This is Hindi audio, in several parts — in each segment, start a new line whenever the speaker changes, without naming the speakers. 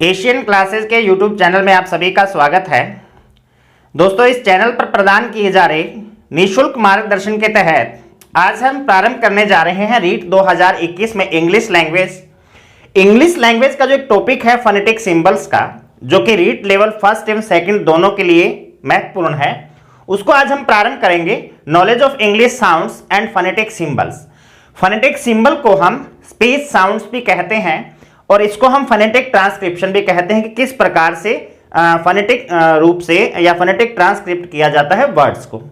एशियन क्लासेस के यूट्यूब चैनल में आप सभी का स्वागत है। दोस्तों, इस चैनल पर प्रदान किए जा रहे निःशुल्क मार्गदर्शन के तहत आज हम प्रारंभ करने जा रहे हैं रीट 2021 में इंग्लिश लैंग्वेज का जो एक टॉपिक है फोनेटिक सिंबल्स का, जो कि रीट लेवल फर्स्ट एवं सेकंड दोनों के लिए महत्वपूर्ण है, उसको आज हम प्रारंभ करेंगे। Knowledge of English sounds and phonetic symbols. Phonetic symbol को हम स्पीच साउंड्स भी कहते हैं और इसको हम फोनेटिक ट्रांसक्रिप्शन भी कहते हैं कि किस प्रकार से फोनेटिक रूप से या फोनेटिक ट्रांसक्रिप्ट किया जाता है वर्ड्स को।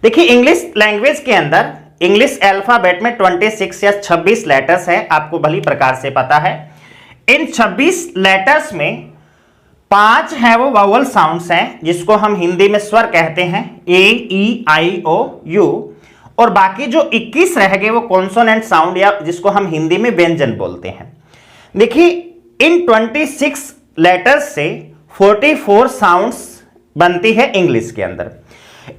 देखिए, इंग्लिश लैंग्वेज के अंदर इंग्लिश अल्फाबेट में 26 या 26 लेटर्स हैं, आपको भली प्रकार से पता है। इन 26 लेटर्स में 5 है वो वावल साउंड्स हैं, जिसको हम हिंदी में स्वर कहते हैं, ए, ई, आई, ओ, यू, और बाकी जो 21 रह गए वो कॉन्सोनेंट साउंड या जिसको हम हिंदी में व्यंजन बोलते हैं। देखिए, इन 26 लेटर्स से 44 साउंड्स बनती है इंग्लिश के अंदर।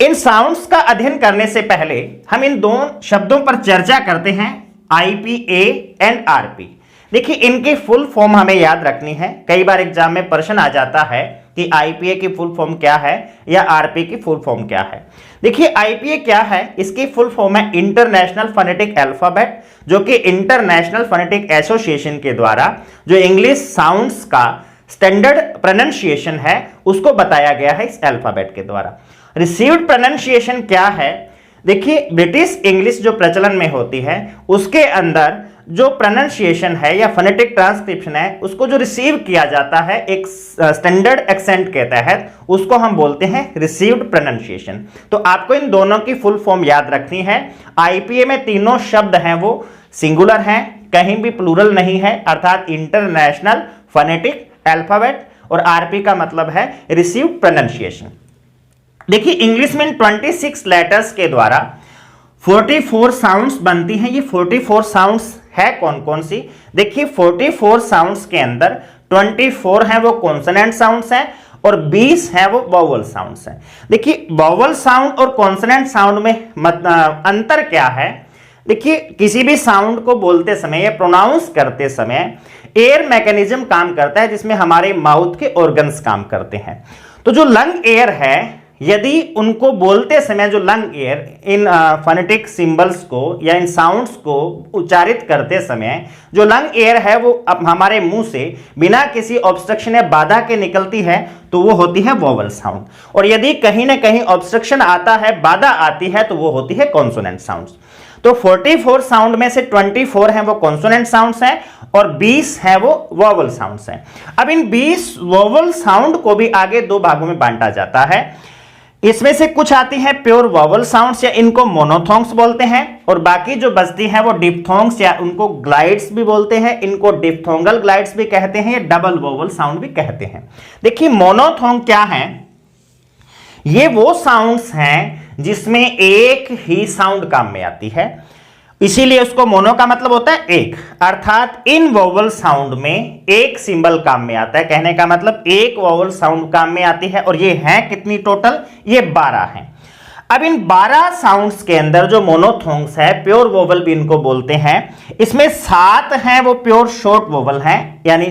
इन साउंड्स का अध्ययन करने से पहले हम इन दो शब्दों पर चर्चा करते हैं, IPA एंड RP। देखिए, इनकी फुल फॉर्म हमें याद रखनी है। कई बार एग्जाम में प्रश्न आ जाता है कि IPA की फुल फॉर्म क्या है या RP की फुल फॉर्म क्या है। देखिए, IPA क्या है, इसकी फुल फॉर्म है इंटरनेशनल फोनेटिक अल्फाबेट, जो कि इंटरनेशनल फोनेटिक एसोसिएशन के द्वारा जो इंग्लिश साउंड्स का स्टैंडर्ड प्रोनाउंसिएशन है उसको बताया गया है इस अल्फाबेट के द्वारा। रिसीव्ड प्रोनाउंसिएशन क्या है? देखिए, ब्रिटिश इंग्लिश जो प्रचलन में होती है उसके अंदर जो प्रोनाउंसिएशन है या फोनेटिक ट्रांसक्रिप्शन है उसको जो रिसीव किया जाता है एक स्टैंडर्ड एक्सेंट के तहत, उसको हम बोलते हैं रिसीव्ड प्रोनाउंसिएशन। तो आपको इन दोनों की फुल फॉर्म याद रखनी है। IPA में तीनों शब्द हैं वो सिंगुलर हैं, कहीं भी प्लूरल नहीं है, अर्थात इंटरनेशनल फोनेटिक अल्फाबेट, और RP का मतलब है रिसीव्ड प्रोनाउंसिएशन। देखिए, इंग्लिश में 26 लेटर्स के द्वारा 44 साउंड्स बनती हैं। ये 44 साउंड्स है कौन कौन सी? देखिए, 44 साउंड्स के अंदर 24 हैं वो कॉन्सोनेंट साउंड्स हैं और 20 हैं वो वोवल साउंड्स हैं। देखिए, वोवल साउंड और कॉन्सोनेंट साउंड में अंतर क्या है? देखिए, किसी भी साउंड को बोलते समय या प्रोनाउंस करते समय एयर मैकेनिज्म काम करता है, जिसमें हमारे माउथ के ऑर्गन्स काम करते हैं। तो जो लंग एयर है, यदि उनको बोलते समय जो lung air in phonetic symbols को या इन साउंड्स को उच्चारित करते समय जो लंग एयर है वो अब हमारे मुंह से बिना किसी ऑब्स्ट्रक्शन या बाधा के निकलती है, तो वो होती है वोवल साउंड। और यदि कहीं ना कहीं ऑब्स्ट्रक्शन आता है, बाधा आती है, तो वो होती है कॉन्सोनेंट साउंड्स। तो 44 साउंड में से 24 हैं वो कॉन्सोनेंट साउंड्स हैं और 20 हैं वो वोवल साउंड्स हैं। अब इन 20 वोवल साउंड को भी आगे दो भागों में बांटा जाता है। इसमें से कुछ आती हैं प्योर वोवल साउंड्स या इनको मोनोथोंग्स बोलते हैं, और बाकी जो बचती हैं वो डिप्थोंग्स या उनको ग्लाइड्स भी बोलते हैं, इनको डिप्थोंगल ग्लाइड्स भी कहते हैं या डबल वोवल साउंड भी कहते हैं। देखिए, मोनोथोंग क्या है? ये वो साउंड्स हैं जिसमें एक ही साउंड काम में आती है, इसीलिए उसको मोनो का मतलब होता है एक, अर्थात इन वोवल साउंड में एक सिंबल काम में आता है। कहने का मतलब एक वोवल साउंड काम में आती है, और ये हैं कितनी टोटल? ये 12 हैं। अब इन 12 साउंड्स के अंदर जो मोनोथोंग्स है, प्योर वोवल भी इनको बोलते हैं, इसमें 7 हैं वो प्योर शॉर्ट वोवल हैं, यानी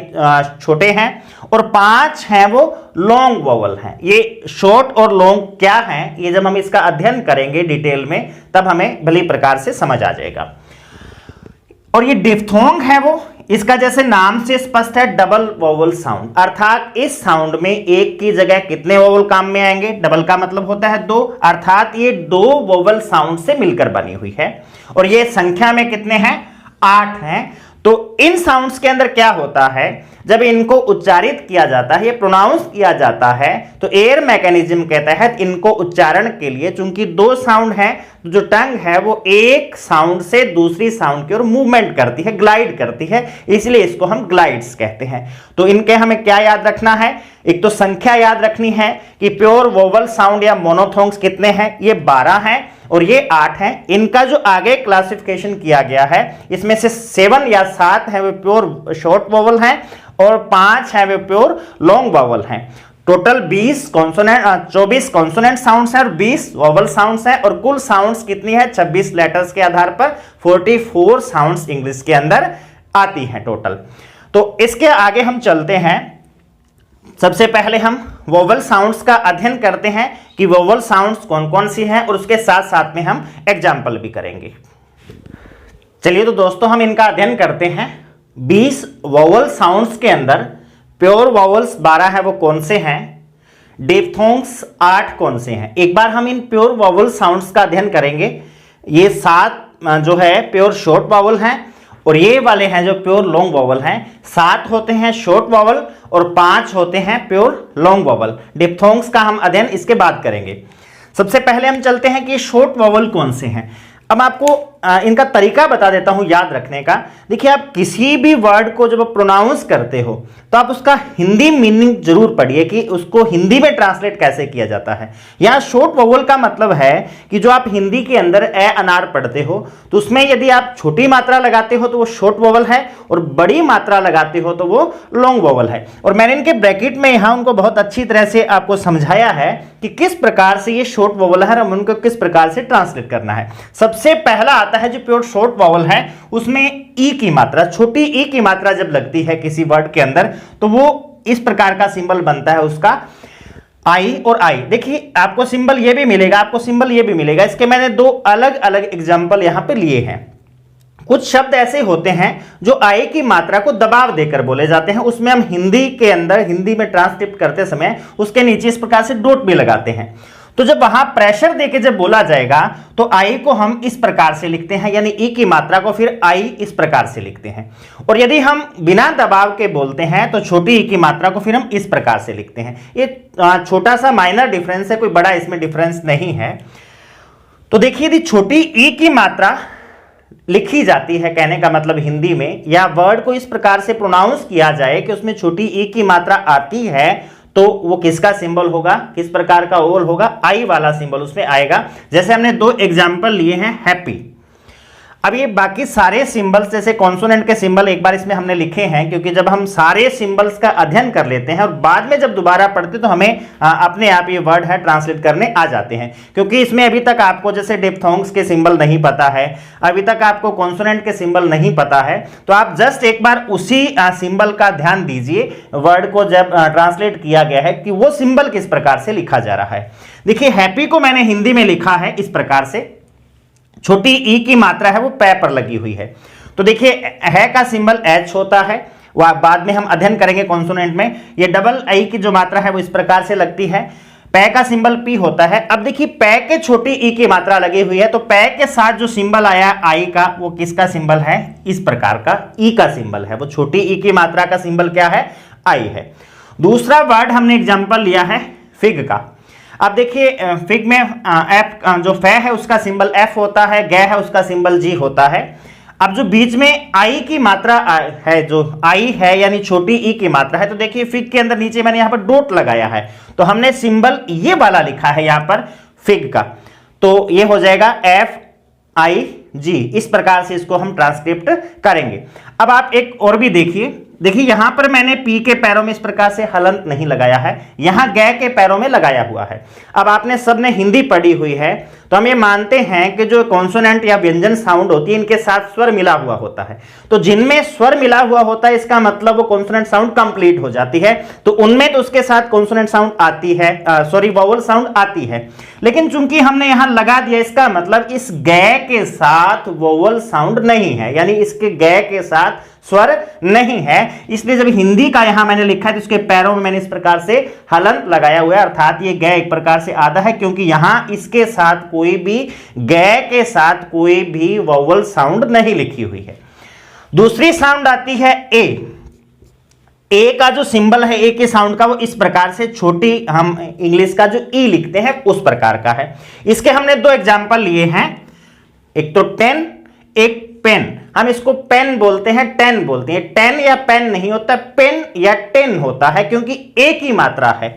छोटे हैं, और 5 हैं वो लॉन्ग वोवल हैं। ये शॉर्ट और लॉन्ग क्या हैं, ये जब हम इसका अध्ययन करेंगे डिटेल में तब हमें भली प्रकार से समझ आ जाएगा। और ये डिप्थोंग है वो, इसका जैसे नाम से स्पष्ट है, डबल वोवल साउंड, अर्थात इस साउंड में एक की जगह कितने वोवल काम में आएंगे? डबल का मतलब होता है 2, अर्थात ये 2 वोवल साउंड से मिलकर बनी हुई है, और ये संख्या में कितने हैं? 8 हैं। तो इन साउंड्स के अंदर क्या होता है, जब इनको उच्चारित किया जाता है, ये प्रोनाउंस किया जाता है, तो एयर मैकेनिज्म के तहत इनको उच्चारण के लिए, चूंकि 2 साउंड है, तो जो टंग है वो एक साउंड से दूसरी साउंड की ओर मूवमेंट करती है, ग्लाइड करती है, इसलिए इसको हम ग्लाइड्स कहते हैं। तो इनके हमें क्या याद रखना है? एक तो संख्या याद रखनी है कि प्योर वोवल साउंड या मोनोथोंग्स कितने हैं? ये 12 हैं और ये 8 हैं। इनका जो आगे क्लासिफिकेशन किया गया है, इसमें से 7 या 7 है वे प्योर शॉर्ट वोवल हैं और 5 है वे प्योर लॉन्ग वोवल हैं। टोटल 24 कॉन्सोनेंट साउंड्स हैं और 20 वोवल साउंड्स हैं, और कुल साउंड्स कितनी है? 26 लेटर्स के आधार पर 44 साउंड्स इंग्लिश के अंदर आती हैं टोटल। तो इसके आगे हम चलते हैं। सबसे पहले हम वोवल साउंड्स का अध्ययन करते हैं कि वोवल साउंड्स कौन कौन सी हैं, और उसके साथ साथ में हम एग्जाम्पल भी करेंगे। चलिए तो दोस्तों हम इनका अध्ययन करते हैं। 20 वोवल साउंड्स के अंदर प्योर वोवल्स 12 है, वो कौन से हैं, डिप्थोंग्स 8 कौन से हैं। एक बार हम इन प्योर वोवल साउंड्स का अध्ययन करेंगे। ये 7 जो है प्योर शॉर्ट वोवल हैं, और ये वाले हैं जो प्योर लॉन्ग वोवल हैं। 7 होते हैं शॉर्ट वोवल और 5 होते हैं प्योर लॉन्ग वोवल। डिप्थोंग्स का हम अध्ययन इसके बाद करेंगे। सबसे पहले हम चलते हैं कि शॉर्ट वोवल कौन से हैं। अब आपको इनका तरीका बता देता हूं याद रखने का। देखिए, आप किसी भी वर्ड को जब प्रोनाउंस करते हो तो आप उसका हिंदी मीनिंग जरूर पढ़िए कि उसको हिंदी में ट्रांसलेट कैसे किया जाता है। यहां शॉर्ट वोवल का मतलब है कि जो आप हिंदी के अंदर ए अनार पढ़ते हो तो उसमें यदि आप छोटी मात्रा लगाते हो तो वो शॉर्ट वोवल है, और बड़ी मात्रा लगाते हो तो वो लॉन्ग वोवल है। और मैंने इनके ब्रैकेट में यहां उनको बहुत अच्छी तरह से आपको समझाया है कि किस प्रकार से ये शॉर्ट वोवल है और उनको किस प्रकार से ट्रांसलेट करना है। सबसे पहला आता है जो प्योर शॉर्ट वोवल है, उसमें ई की मात्रा, छोटी ई की मात्रा जब लगती है किसी वर्ड के अंदर तो वो इस प्रकार का सिंबल बनता है उसका, आई और आई। देखिए, आपको सिंबल ये भी मिलेगा, आपको सिंबल ये भी मिलेगा। इसके मैंने 2 अलग अलग एग्जांपल यहां पे लिए हैं। कुछ शब्द ऐसे होते हैं जो आई की मात्रा को दबाव देकर बोले जाते हैं, उसमें हम हिंदी के अंदर, हिंदी में ट्रांसक्रिप्ट करते समय उसके नीचे इस प्रकार से डॉट भी लगाते हैं। तो जब वहां प्रेशर देके जब बोला जाएगा तो आई को हम इस प्रकार से लिखते हैं, यानी ई की मात्रा को फिर आई इस प्रकार से लिखते हैं। और यदि हम बिना दबाव के बोलते हैं तो छोटी ई की मात्रा को फिर हम इस प्रकार से लिखते हैं। ये छोटा सा माइनर डिफरेंस है, कोई बड़ा इसमें डिफरेंस नहीं है। तो देखिए, यदि छोटी ई की मात्रा लिखी जाती है, कहने का मतलब हिंदी में, या वर्ड को इस प्रकार से प्रोनाउंस किया जाए कि उसमें छोटी ई की मात्रा आती है, तो वो किसका सिंबल होगा, किस प्रकार का वोवल होगा, आई वाला सिंबल उसमें आएगा। जैसे हमने 2 एग्जाम्पल लिए हैं हैप्पी। अब ये बाकी सारे सिंबल्स, जैसे कॉन्सोनेंट के सिंबल एक बार इसमें हमने लिखे हैं, क्योंकि जब हम सारे सिंबल्स का अध्ययन कर लेते हैं और बाद में जब दोबारा पढ़ते तो हमें अपने आप ये वर्ड है ट्रांसलेट करने आ जाते हैं। क्योंकि इसमें अभी तक आपको जैसे डिप्थोंग्स के सिंबल नहीं पता है, अभी तक आपको कॉन्सोनेंट के सिंबल नहीं पता है, तो आप जस्ट एक बार उसी सिंबल का ध्यान दीजिए, वर्ड को जब ट्रांसलेट किया गया है कि वो सिंबल किस प्रकार से लिखा जा रहा है। देखिए, हैप्पी को मैंने हिंदी में लिखा है इस प्रकार से, छोटी ई की मात्रा है वो पै पर लगी हुई है। तो देखिए, है का सिंबल एच होता है, वह बाद में हम अध्ययन करेंगे कॉन्सोनेंट में। ये डबल आई की जो मात्रा है वो इस प्रकार से लगती है। पै का सिंबल पी होता है। अब देखिए, पै के छोटी ई की मात्रा लगी हुई है, तो पै के साथ जो सिंबल आया आई का, वो किसका सिंबल है, इस प्रकार का ई का सिंबल है। वो छोटी ई की मात्रा का सिंबल क्या है, आई है। दूसरा वर्ड हमने एग्जाम्पल लिया है फिग का। अब देखिए, फिग में एफ जो फे है उसका सिंबल एफ होता है, गे है उसका सिंबल जी होता है। अब जो बीच में आई की मात्रा है, जो आई है यानी छोटी ई की मात्रा है, तो देखिए फिग के अंदर नीचे मैंने यहां पर डॉट लगाया है, तो हमने सिंबल ये वाला लिखा है यहां पर फिग का, तो ये हो जाएगा एफ आई जी। इस प्रकार से इसको हम ट्रांसक्रिप्ट करेंगे। अब आप एक और भी देखिए, यहां पर मैंने पी के पैरों में इस प्रकार से हलंत नहीं लगाया है, यहां गे के पैरों में लगाया हुआ है। अब आपने सबने हिंदी पढ़ी हुई है, तो हम ये मानते हैं कि जो कॉन्सोनेंट या व्यंजन साउंड होती है इनके साथ स्वर मिला हुआ होता है। तो जिनमें स्वर मिला हुआ होता है इसका मतलब वो कॉन्सोनेंट साउंड कंप्लीट हो जाती है, तो उनमें तो उसके साथ कॉन्सोनेंट साउंड आती है, वोवल साउंड आती है। लेकिन चूंकि हमने यहां लगा दिया, इसका मतलब इस गे के साथ वोवल साउंड नहीं है, यानी इसके गे के साथ स्वर नहीं है। इसलिए जब हिंदी का यहां मैंने लिखा है तो इसके पैरों में मैंने इस प्रकार से हलंत लगाया हुआ है, अर्थात ये गे एक प्रकार से आधा है, क्योंकि यहां इसके साथ कोई भी, गे के साथ कोई भी वोवल साउंड नहीं लिखी हुई है। दूसरी साउंड आती है ए का जो सिंबल है ए के साउंड का, वो इस प्रकार से, छोटी हम इंग्लिश का जो ई लिखते हैं उस प्रकार का है। इसके हमने 2 एग्जाम्पल लिए हैं, एक तो टेन, एक पेन। हम इसको पेन बोलते हैं, टेन बोलते हैं। टेन या पेन नहीं होता, पेन या टेन होता है, क्योंकि ए की मात्रा है।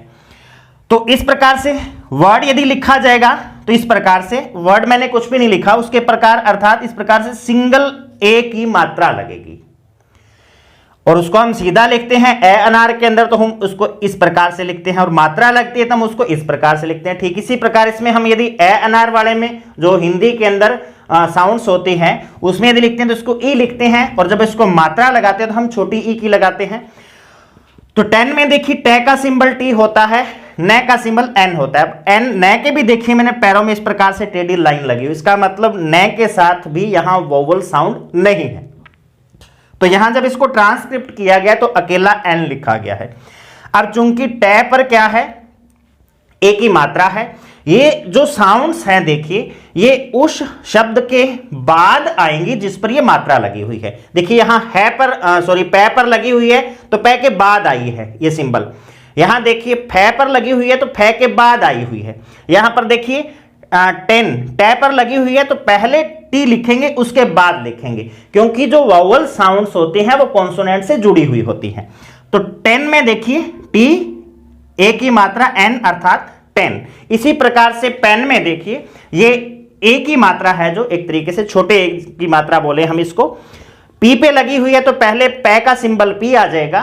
तो इस प्रकार से वर्ड यदि लिखा जाएगा तो इस प्रकार से, वर्ड मैंने कुछ भी नहीं लिखा उसके प्रकार, अर्थात इस प्रकार से सिंगल ए की मात्रा लगेगी। और उसको हम सीधा लिखते हैं ए अनार के अंदर तो हम उसको इस प्रकार से लिखते हैं, और मात्रा लगती है तो हम उसको इस प्रकार से लिखते हैं। ठीक इसी प्रकार इसमें हम यदि ए अनार वाले में जो हिंदी के अंदर साउंड्स होती हैं उसमें यदि लिखते हैं तो इसको ई लिखते हैं, और जब इसको मात्रा लगाते हैं तो हम छोटी ई की लगाते हैं। तो 10 में देखिए टे का सिंबल टी होता है, न का सिंबल एन होता है। अब एन न के भी देखिए मैंने पैरों में इस प्रकार से टेढ़ी लाइन लगी हुई, इसका मतलब न के साथ भी यहां वोवल साउंड नहीं है। तो यहां जब इसको ट्रांसक्रिप्ट किया गया तो अकेला एन लिखा गया है। अब चूंकि टे पर क्या है, एक ही मात्रा है, ये जो साउंड्स हैं देखिए ये उस शब्द के बाद आएंगी जिस पर ये मात्रा लगी हुई है। देखिए यहां है पर पे पर लगी हुई है तो पे के बाद आई है ये सिंबल। यहां देखिए फे पर लगी हुई है तो फे के बाद आई हुई है। यहां पर देखिए 10 टे पर लगी हुई है तो पहले टी लिखेंगे उसके बाद लिखेंगे, क्योंकि जो वावल साउंड्स होती हैं वो कॉन्सोनेंट से जुड़ी हुई होती हैं। तो 10 में देखिए टी एक ही मात्रा एन अर्थात 10। इसी प्रकार से पेन में देखिए ये एक ही मात्रा है, जो एक तरीके से छोटे एक की मात्रा बोले हम इसको। पी पे लगी हुई है तो पहले पे का सिंबल पी आ जाएगा,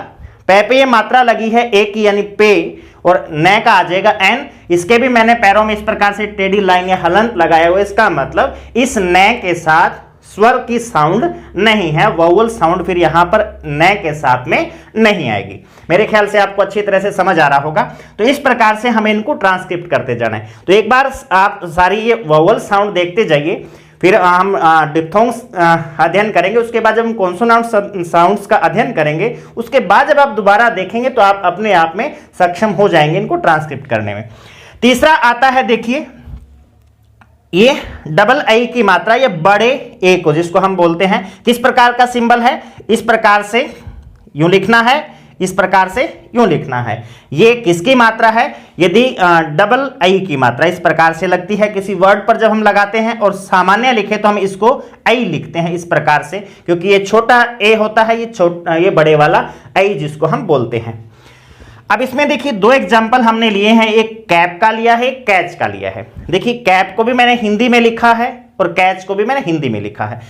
पे ये मात्रा लगी है एक की यानी पे, और न का आ जाएगा एन। इसके भी मैंने पैरों में इस प्रकार से टेढ़ी लाइन या हलंत लगाया हुआ, इसका मतलब इस न के साथ स्वर की साउंड नहीं है, वोवल साउंड फिर यहां पर न के साथ में नहीं आएगी। मेरे ख्याल से आपको अच्छी तरह से समझ आ रहा होगा। तो इस प्रकार से हमें इनको ट्रांसक्रिप्ट करते जाना है। तो एक बार आप सारी ये वोवल साउंड देखते जाइए, फिर हम डिप्थोंग्स अध्ययन करेंगे, उसके बाद जब हम कॉन्सोनेंट साउंड्स का अध्ययन करेंगे उसके बाद जब आप दोबारा देखेंगे तो आप अपने आप में सक्षम हो जाएंगे इनको ट्रांसक्रिप्ट करने में। तीसरा आता है देखिए ये डबल आई की मात्रा, ये बड़े ए को जिसको हम बोलते हैं, किस प्रकार का सिंबल है, इस प्रकार से यूं लिखना है, इस प्रकार से यूं लिखना है। ये किसकी मात्रा है, यदि डबल आई की मात्रा इस प्रकार से लगती है किसी वर्ड पर जब हम लगाते हैं और सामान्य लिखे तो हम इसको आई लिखते हैं इस प्रकार से, क्योंकि ये छोटा ए होता है, ये बड़े वाला आई जिसको हम बोलते हैं। अब इसमें देखिए दो एग्जाम्पल हमने लिए हैं, एक कैप का लिया है, एक कैच का लिया है। देखिए कैप को भी मैंने हिंदी में लिखा है और कैच को भी मैंने हिंदी में लिखा है।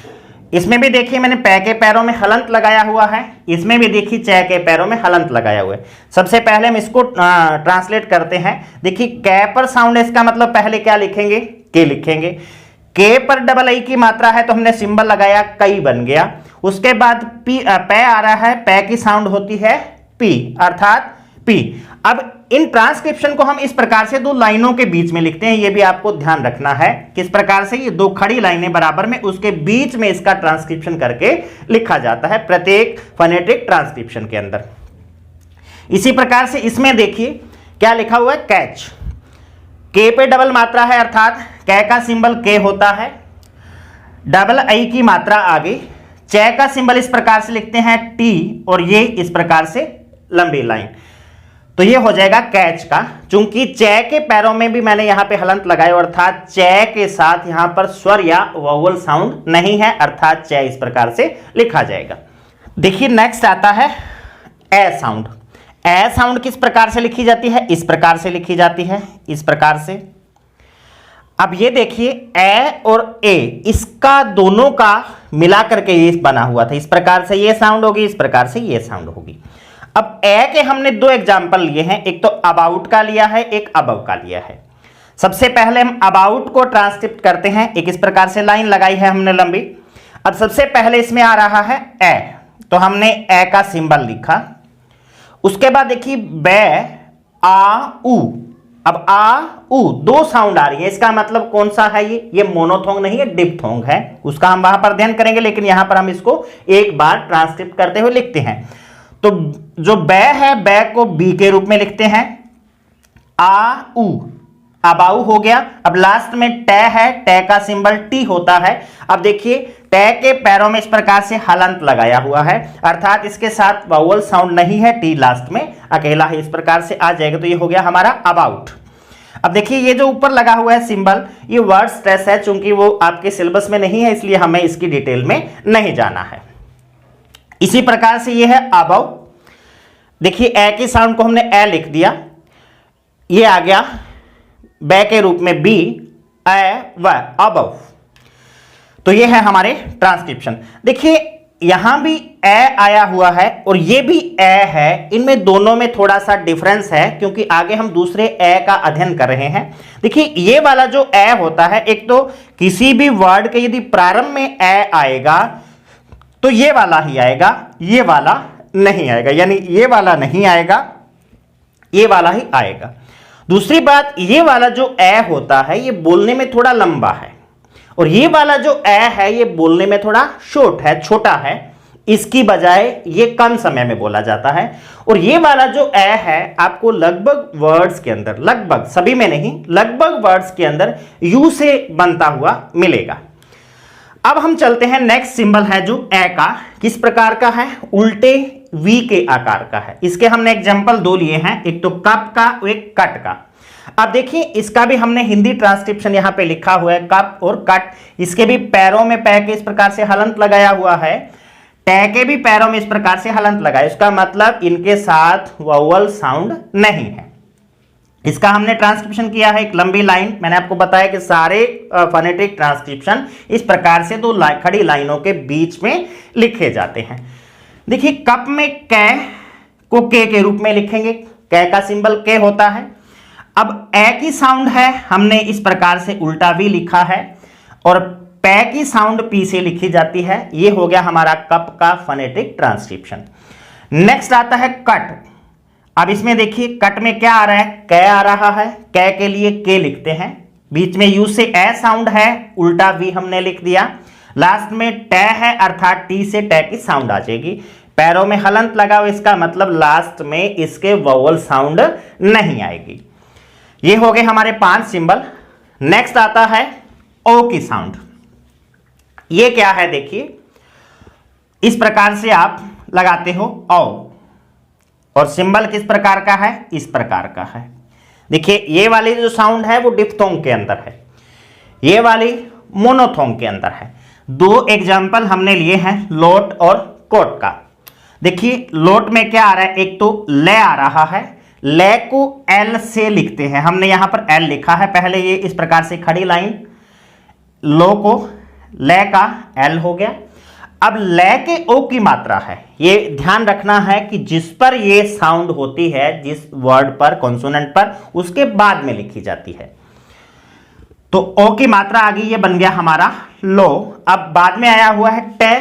इसमें भी देखिए मैंने पै के पैरों में हलंत लगाया हुआ है, इसमें भी देखिए चे के पैरों में हलंत लगाया हुआ है। सबसे पहले हम इसको ट्रांसलेट करते हैं। देखिए कै पर साउंड है, इसका मतलब पहले क्या लिखेंगे, के लिखेंगे। के पर डबल आई की मात्रा है तो हमने सिंबल लगाया, कई बन गया। उसके बाद पी पै आ रहा है, पै की साउंड होती है पी अर्थात पी। अब इन ट्रांसक्रिप्शन को हम इस प्रकार से दो लाइनों के बीच में लिखते हैं, यह भी आपको ध्यान रखना है किस प्रकार से ये दो खड़ी लाइनें बराबर में, उसके बीच में इसका ट्रांसक्रिप्शन करके लिखा जाता है प्रत्येक फोनेटिक ट्रांसक्रिप्शन के अंदर। इसी प्रकार से इसमें देखिए क्या लिखा हुआ है, कैच। के पे डबल मात्रा है अर्थात कै का सिंबल के होता है, डबल आई की मात्रा आगे, चे का सिंबल इस प्रकार से लिखते हैं टी, और ये इस प्रकार से लंबी लाइन, तो ये हो जाएगा कैच का। चूंकि चे के पैरों में भी मैंने यहां पे हलंत लगाया अर्थात चे के साथ यहां पर स्वर या वोवल साउंड नहीं है, अर्थात चे इस प्रकार से लिखा जाएगा। देखिए नेक्स्ट आता है ए साउंड। ए साउंड किस प्रकार से लिखी जाती है, इस प्रकार से लिखी जाती है, इस प्रकार से। अब ये देखिए ए और ए इसका दोनों का मिला करके ये बना हुआ था, इस प्रकार से ये साउंड होगी, इस प्रकार से ये साउंड होगी। अब ए के हमने दो एग्जाम्पल लिए हैं, एक तो अबाउट का लिया है, एक अबव का लिया है। सबसे पहले हम अबाउट को ट्रांसक्रिप्ट करते हैं, एक इस प्रकार से लाइन लगाई है हमने लंबी। अब सबसे पहले इसमें आ रहा है ए, तो हमने ए का सिंबल लिखा। उसके बाद देखिए बे आ उ, अब आ उ दो साउंड आ रही है, इसका मतलब कौन सा है, ये मोनोथोंग नहीं है, डिप्थोंग है, उसका हम वहां पर अध्ययन करेंगे, लेकिन यहां पर हम इसको एक बार ट्रांसक्रिप्ट करते हुए लिखते हैं। तो जो बै है, बै को बी के रूप में लिखते हैं, आ उ अबाउ हो गया। अब लास्ट में टे है, टे का सिंबल टी होता है। अब देखिए टे के पैरों में इस प्रकार से हलंत लगाया हुआ है, अर्थात इसके साथ वावल साउंड नहीं है, टी लास्ट में अकेला है, इस प्रकार से आ जाएगा। तो ये हो गया हमारा अबाउट। अब देखिए ये जो ऊपर लगा हुआ है सिंबल, ये वर्ड स्ट्रेस है, चूंकि वो आपके सिलेबस में नहीं है इसलिए हमें इसकी डिटेल में नहीं जाना है। इसी प्रकार से ये है अबव। देखिए ए की साउंड को हमने ए लिख दिया, ये आ गया बै के रूप में बी, ए व अबव। तो ये है हमारे ट्रांसक्रिप्शन। देखिए यहां भी ए आया हुआ है और ये भी ए है, इनमें दोनों में थोड़ा सा डिफरेंस है क्योंकि आगे हम दूसरे ए का अध्ययन कर रहे हैं। देखिए ये वाला जो ए होता है, एक तो किसी भी वर्ड के यदि प्रारंभ में ए आएगा तो ये वाला ही आएगा, ये वाला नहीं आएगा, यानी ये वाला नहीं आएगा, ये वाला ही आएगा। दूसरी बात, ये वाला जो ए होता है ये बोलने में थोड़ा लंबा है और ये वाला जो ए है ये बोलने में थोड़ा शॉर्ट है, छोटा है, इसकी बजाय ये कम समय में बोला जाता है। और ये वाला जो ए है आपको लगभग वर्ड्स के अंदर, लगभग सभी में नहीं, लगभग वर्ड्स के अंदर यू से बनता हुआ मिलेगा। अब हम चलते हैं, नेक्स्ट सिंबल है जो ए का, किस प्रकार का है, उल्टे वी के आकार का है। इसके हमने एग्जांपल दो लिए हैं, एक तो कप का, एक कट का। अब देखिए इसका भी हमने हिंदी ट्रांसक्रिप्शन यहां पे लिखा हुआ है, कप और कट। इसके भी पैरों में पै के इस प्रकार से हलंत लगाया हुआ है, टै के भी पैरों में इस प्रकार से हलंत लगाया, इसका मतलब इनके साथ वावल साउंड नहीं है। इसका हमने ट्रांसक्रिप्शन किया है एक लंबी लाइन, मैंने आपको बताया कि सारे फोनेटिक ट्रांसक्रिप्शन इस प्रकार से दो खड़ी लाइनों के बीच में लिखे जाते हैं। देखिए कप में कै को के रूप में लिखेंगे, कै का सिंबल के होता है। अब ए की साउंड है, हमने इस प्रकार से उल्टा भी लिखा है, और पै की साउंड पी से लिखी जाती है। ये हो गया हमारा कप का फोनेटिक ट्रांसक्रिप्शन। नेक्स्ट आता है कट। अब इसमें देखिए कट में क्या आ रहा है, कै आ रहा है, कै के लिए के लिखते हैं, बीच में यू से ए साउंड है, उल्टा वी हमने लिख दिया, लास्ट में टे है अर्थात टी से टे की साउंड आ जाएगी, पैरों में हलंत लगा हुआ, इसका मतलब लास्ट में इसके वोवल साउंड नहीं आएगी। ये हो गए हमारे 5 सिंबल। नेक्स्ट आता है ओ की साउंड। ये क्या है, देखिए इस प्रकार से आप लगाते हो ओ, और सिंबल किस प्रकार का है, इस प्रकार का है। देखिए ये वाली जो साउंड है वो डिप्थोंग के अंदर है, ये वाली मोनोथोंग के अंदर है। दो एग्जाम्पल हमने लिए हैं लोट और कोट का। देखिए लोट में क्या आ रहा है, एक तो ले आ रहा है, ले को एल से लिखते हैं, हमने यहां पर एल लिखा है पहले, ये इस प्रकार से खड़ी लाइन, लो को ले का एल हो गया। अब ले के ओ की मात्रा है, ये ध्यान रखना है कि जिस पर ये साउंड होती है, जिस वर्ड पर, कॉन्सोनेंट पर, उसके बाद में लिखी जाती है। तो ओ की मात्रा आ गई, ये बन गया हमारा लो। अब बाद में आया हुआ है टे,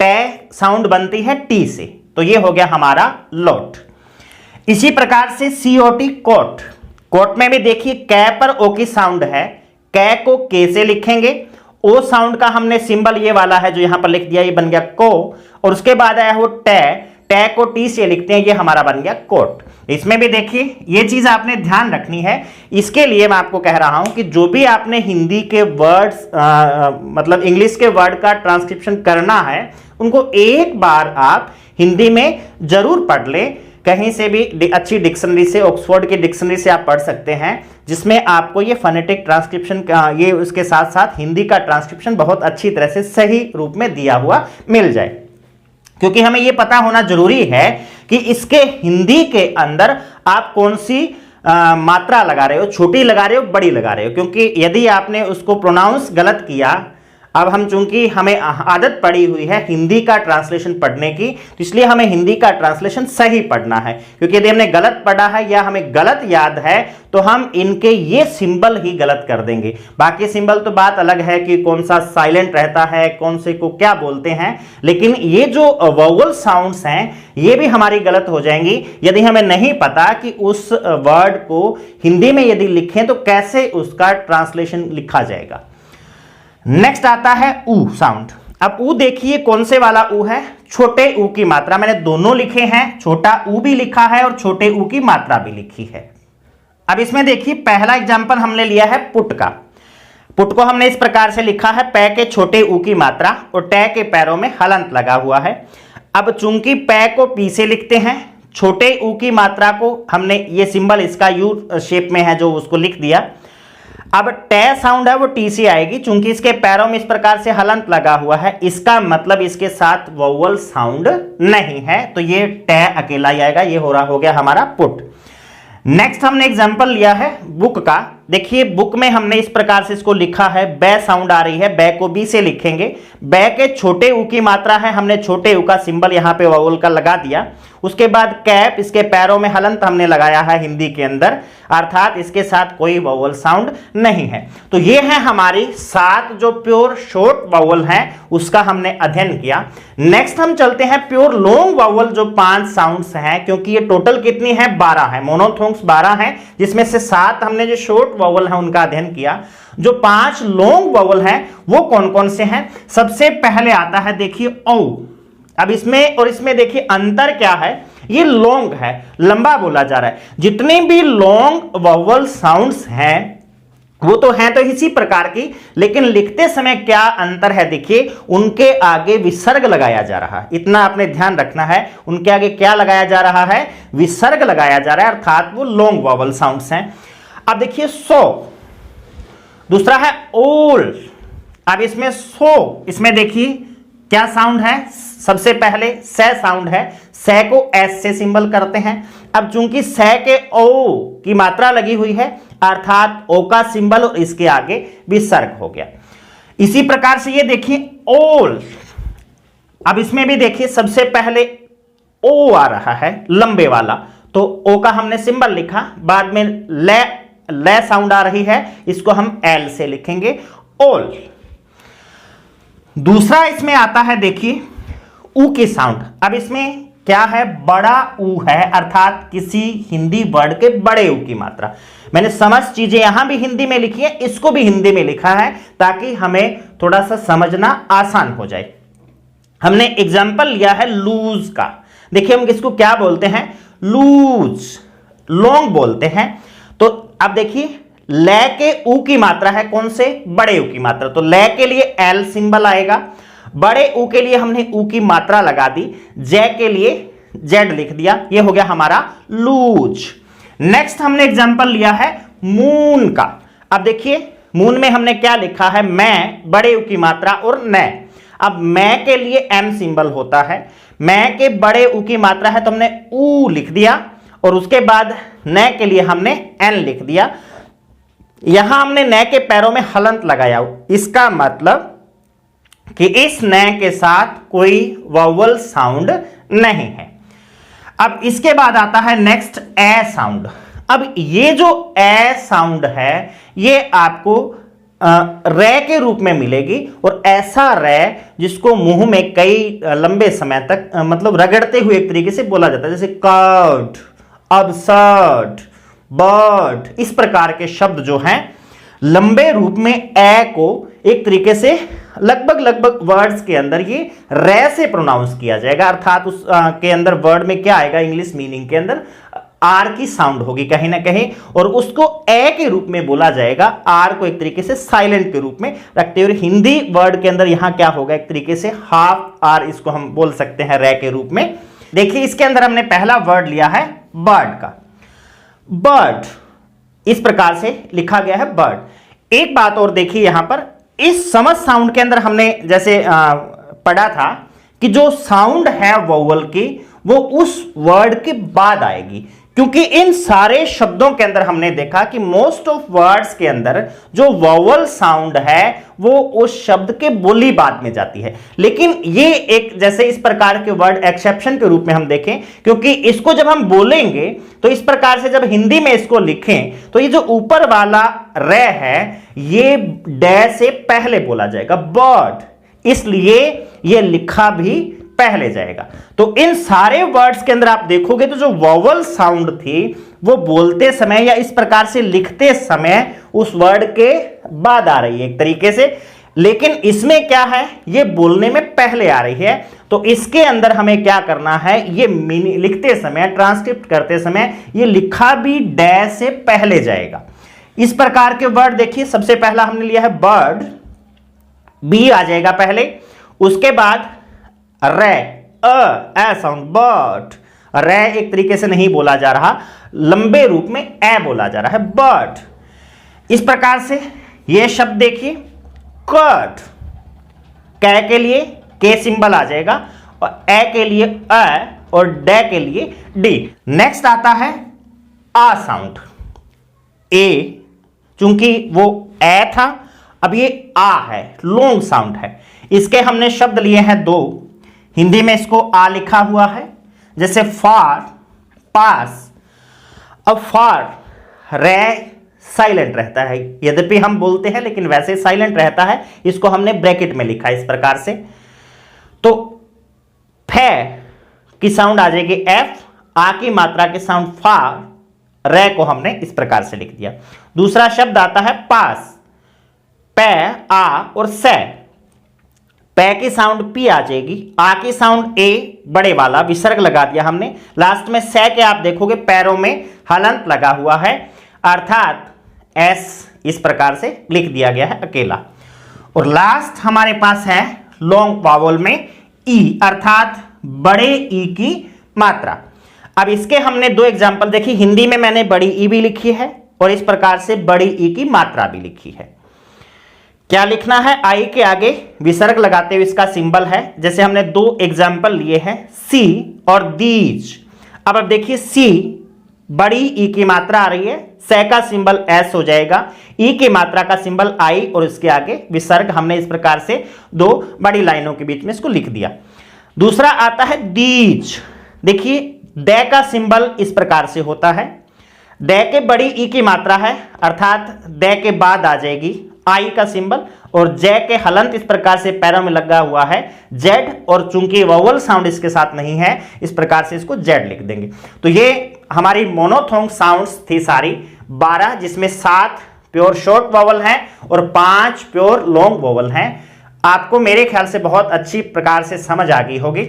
टे साउंड बनती है टी से, तो ये हो गया हमारा लोट। इसी प्रकार से सीओटी कोट। कोट में भी देखिए कै पर ओ की साउंड है, कै को के से लिखेंगे, ओ साउंड का हमने सिंबल ये वाला है जो यहां पर लिख दिया, ये बन गया को, और उसके बाद आया वो टे, टे को टी से लिखते हैं, ये हमारा बन गया कोट। इसमें भी देखिए ये चीज आपने ध्यान रखनी है। इसके लिए मैं आपको कह रहा हूं कि जो भी आपने हिंदी के वर्ड्स मतलब इंग्लिश के वर्ड का ट्रांसक्रिप्शन करना है, उनको एक बार आप हिंदी में जरूर पढ़ ले। कहीं से भी अच्छी डिक्शनरी से, ऑक्सफोर्ड की डिक्शनरी से आप पढ़ सकते हैं, जिसमें आपको ये फोनेटिक ट्रांसक्रिप्शन ये उसके साथ साथ हिंदी का ट्रांसक्रिप्शन बहुत अच्छी तरह से सही रूप में दिया हुआ मिल जाए। क्योंकि हमें ये पता होना जरूरी है कि इसके हिंदी के अंदर आप कौन सी मात्रा लगा रहे हो, छोटी लगा रहे हो, बड़ी लगा रहे हो। क्योंकि यदि आपने उसको प्रोनाउंस गलत किया, अब हम चूंकि हमें आदत पड़ी हुई है हिंदी का ट्रांसलेशन पढ़ने की, तो इसलिए हमें हिंदी का ट्रांसलेशन सही पढ़ना है। क्योंकि यदि हमने गलत पढ़ा है या हमें गलत याद है तो हम इनके ये सिंबल ही गलत कर देंगे। बाकी सिंबल तो बात अलग है कि कौन सा साइलेंट रहता है, कौन से को क्या बोलते हैं, लेकिन ये जो वोवल साउंड्स हैं ये भी हमारी गलत हो जाएंगी यदि हमें नहीं पता कि उस वर्ड को हिंदी में यदि लिखें तो कैसे उसका ट्रांसलेशन लिखा जाएगा। नेक्स्ट आता है ऊ साउंड। अब ऊ देखिए कौन से वाला ऊ है, छोटे ऊ की मात्रा, मैंने दोनों लिखे हैं, छोटा ऊ भी लिखा है और छोटे ऊ की मात्रा भी लिखी है। अब इसमें देखिए पहला एग्जांपल हमने लिया है पुट का। पुट को हमने इस प्रकार से लिखा है, पै के छोटे ऊ की मात्रा और टे के पैरों में हलंत लगा हुआ है। अब चूंकि पै को पी से लिखते हैं, छोटे ऊ की मात्रा को हमने ये सिंबल इसका यू शेप में है जो उसको लिख दिया। अब टे साउंड है वो टी से आएगी, चूंकि इसके पैरों में इस प्रकार से हलंत लगा हुआ है, इसका मतलब इसके साथ वोवल साउंड नहीं है, तो ये टे अकेला ही आएगा। ये हो गया हमारा पुट। नेक्स्ट हमने एग्जांपल लिया है बुक का। देखिए बुक में हमने इस प्रकार से इसको लिखा है, बै साउंड आ रही है, बै को बी से लिखेंगे। बै के छोटे ऊ की मात्रा है, हमने छोटे ऊ का सिंबल यहां पे वावल का लगा दिया। उसके बाद कैप, इसके पैरों में हलंत हमने लगाया है हिंदी के अंदर, अर्थात इसके साथ कोई वावल साउंड नहीं है। तो ये है हमारी 7 जो प्योर शॉर्ट वावल हैं उसका हमने अध्ययन किया। नेक्स्ट हम चलते हैं प्योर लॉन्ग वावल जो 5 साउंड्स हैं, क्योंकि ये टोटल कितनी है 12 है, मोनोथोंग्स 12 हैं, जिसमें से 7 हमने जो शॉर्ट वावल है उनका अध्ययन किया। जो 5 लॉन्ग वावल हैं वो कौन कौन से हैं? सबसे पहले आता है देखिए औ। अब इसमें और इसमें देखिए अंतर क्या है, ये लॉन्ग है, लंबा बोला जा रहा है। जितने भी लॉन्ग वावल साउंड्स हैं वो तो हैं तो इसी प्रकार की, लेकिन लिखते समय क्या अंतर है देखिए, उनके आगे विसर्ग लगाया जा रहा है, इतना आपने ध्यान रखना है। उनके आगे क्या लगाया जा रहा है? विसर्ग लगाया जा रहा है, अर्थात वो लॉन्ग वावल साउंड्स हैं। अब देखिए सो, दूसरा है ओल। अब इसमें सो, इसमें देखिए क्या साउंड है? सबसे पहले से साउंड है, से को एस से सिंबल करते हैं। अब चूंकि से के ओ की मात्रा लगी हुई है, अर्थात ओ का सिंबल और इसके आगे विसर्ग हो गया। इसी प्रकार से ये देखिए ओल। अब इसमें भी देखिए सबसे पहले ओ आ रहा है लंबे वाला, तो ओ का हमने सिंबल लिखा, बाद में ले साउंड आ रही है, इसको हम एल से लिखेंगे ओल। दूसरा इसमें आता है देखिए ऊ की साउंड। अब इसमें क्या है? बड़ा ऊ है, अर्थात किसी हिंदी वर्ड के बड़े ऊ की मात्रा। मैंने समझ चीजें यहां भी हिंदी में लिखी है, इसको भी हिंदी में लिखा है ताकि हमें थोड़ा सा समझना आसान हो जाए। हमने एग्जाम्पल लिया है लूज का। देखिए हम इसको क्या बोलते हैं? लूज, लॉन्ग बोलते हैं। तो अब देखिए ले के ऊ की मात्रा है कौन से? बड़े ऊ की मात्रा, तो ले के लिए एल सिंबल आएगा, बड़े ऊ के लिए हमने ऊ की मात्रा लगा दी, जे के लिए जेड लिख दिया, ये हो गया हमारा लूज। नेक्स्ट हमने एग्जांपल लिया है मून का। अब देखिए मून में हमने क्या लिखा है? मैं, बड़े ऊ की मात्रा और नै। अब मैं के लिए एम सिंबल होता है, मैं के बड़े ऊ की मात्रा है तो हमने ऊ लिख दिया, और उसके बाद नै के लिए हमने एन लिख दिया। यहां हमने नै के पैरों में हलंत लगाया, इसका मतलब कि इस नै के साथ कोई वावल साउंड नहीं है। अब इसके बाद आता है नेक्स्ट ए साउंड। अब ये जो ए साउंड है ये आपको रे के रूप में मिलेगी, और ऐसा रे जिसको मुंह में कई लंबे समय तक मतलब रगड़ते हुए एक तरीके से बोला जाता है, जैसे कर्ड, अबसर्ड, बर्ड, इस प्रकार के शब्द जो हैं लंबे रूप में ए को एक तरीके से लगभग वर्ड्स के अंदर ये रे से प्रोनाउंस किया जाएगा, अर्थात उस के अंदर वर्ड में क्या आएगा? इंग्लिश मीनिंग के अंदर आर की साउंड होगी कहीं ना कहीं, और उसको ए के रूप में बोला जाएगा, आर को एक तरीके से साइलेंट के रूप में रखते हुए। हिंदी वर्ड के अंदर यहां क्या होगा? एक तरीके से हाफ आर, इसको हम बोल सकते हैं रे के रूप में। देखिए इसके अंदर हमने पहला वर्ड लिया है बर्ड का। बर्ड इस प्रकार से लिखा गया है बर्ड। एक बात और देखिए यहां पर, इस समझ साउंड के अंदर हमने जैसे पढ़ा था कि जो साउंड है वोवल की वो उस वर्ड के बाद आएगी, क्योंकि इन सारे शब्दों के अंदर हमने देखा कि मोस्ट ऑफ वर्ड्स के अंदर जो वोवल साउंड है वो उस शब्द के बोली बाद में जाती है। लेकिन ये एक जैसे इस प्रकार के वर्ड एक्सेप्शन के रूप में हम देखें, क्योंकि इसको जब हम बोलेंगे तो इस प्रकार से जब हिंदी में इसको लिखें तो ये जो ऊपर वाला रे है ये डे से पहले बोला जाएगा, बर्ड, इसलिए ये लिखा भी पहले जाएगा। तो इन सारे वर्ड्स के अंदर आप देखोगे तो जो वोवल साउंड थी वो बोलते समय या इस प्रकार से लिखते समय उस वर्ड के बाद आ रही है एक तरीके से, लेकिन इसमें क्या है? ये बोलने में पहले आ रही है। तो इसके अंदर हमें क्या करना है? ये लिखते समय, ट्रांसक्रिप्ट करते समय ये लिखा भी डे से पहले जाएगा। इस प्रकार के वर्ड देखिए, सबसे पहला हमने लिया है बर्ड, बी आ जाएगा पहले, उसके बाद रे, ए साउंड, बर्ड। रे एक तरीके से नहीं बोला जा रहा, लंबे रूप में ए बोला जा रहा है, बर्ड। इस प्रकार से ये शब्द देखिए कर्ड, कै के लिए के सिंबल आ जाएगा और ए के लिए अ और डे के लिए डी। नेक्स्ट आता है आ साउंड, ए, चूंकि वो ए था, अब ये आ है, लॉन्ग साउंड है। इसके हमने शब्द लिए हैं दो, हिंदी में इसको आ लिखा हुआ है, जैसे फार, पास। अब फार रे साइलेंट रहता है, यद्यपि हम बोलते हैं लेकिन वैसे साइलेंट रहता है, इसको हमने ब्रैकेट में लिखा इस प्रकार से। तो फे की साउंड आ जाएगी एफ, आ की मात्रा के साउंड फा, रे को हमने इस प्रकार से लिख दिया। दूसरा शब्द आता है पास, पे, आ और से। पे की साउंड पी आ जाएगी, आ की साउंड ए, बड़े वाला विसर्ग लगा दिया हमने। लास्ट में से के आप देखोगे पैरों में हलंत लगा हुआ है, अर्थात एस इस प्रकार से लिख दिया गया है अकेला। और लास्ट हमारे पास है लॉन्ग वावल में ई, अर्थात बड़े ई की मात्रा। अब इसके हमने दो एग्जाम्पल देखी, हिंदी में मैंने बड़ी ई भी लिखी है और इस प्रकार से बड़ी ई की मात्रा भी लिखी है। क्या लिखना है, आई के आगे विसर्ग लगाते हुए इसका सिंबल है, जैसे हमने दो एग्जाम्पल लिए हैं सी और दीज। अब देखिए सी बड़ी ई की मात्रा आ रही है, से का सिंबल एस हो जाएगा, ई की मात्रा का सिंबल आई और इसके आगे विसर्ग। हमने इस प्रकार से दो बड़ी लाइनों के बीच में इसको लिख दिया। दूसरा आता है दीज, देखिए दे का सिंबल इस प्रकार से होता है, दे के बड़ी ई की मात्रा है, अर्थात दे के बाद आ जाएगी आई का सिंबल, और जे के हलंत इस प्रकार से पैरों में लगा हुआ है जेड, और चूंकि वोवल साउंड इसके साथ नहीं है इस प्रकार से इसको जेड लिख देंगे। तो ये हमारी मोनोथोंग साउंड्स थी सारी 12, जिसमें 7 प्योर शॉर्ट वोवल हैं और 5 प्योर लॉन्ग वोवल हैं। आपको मेरे ख्याल से बहुत अच्छी प्रकार से समझ आ गई होगी।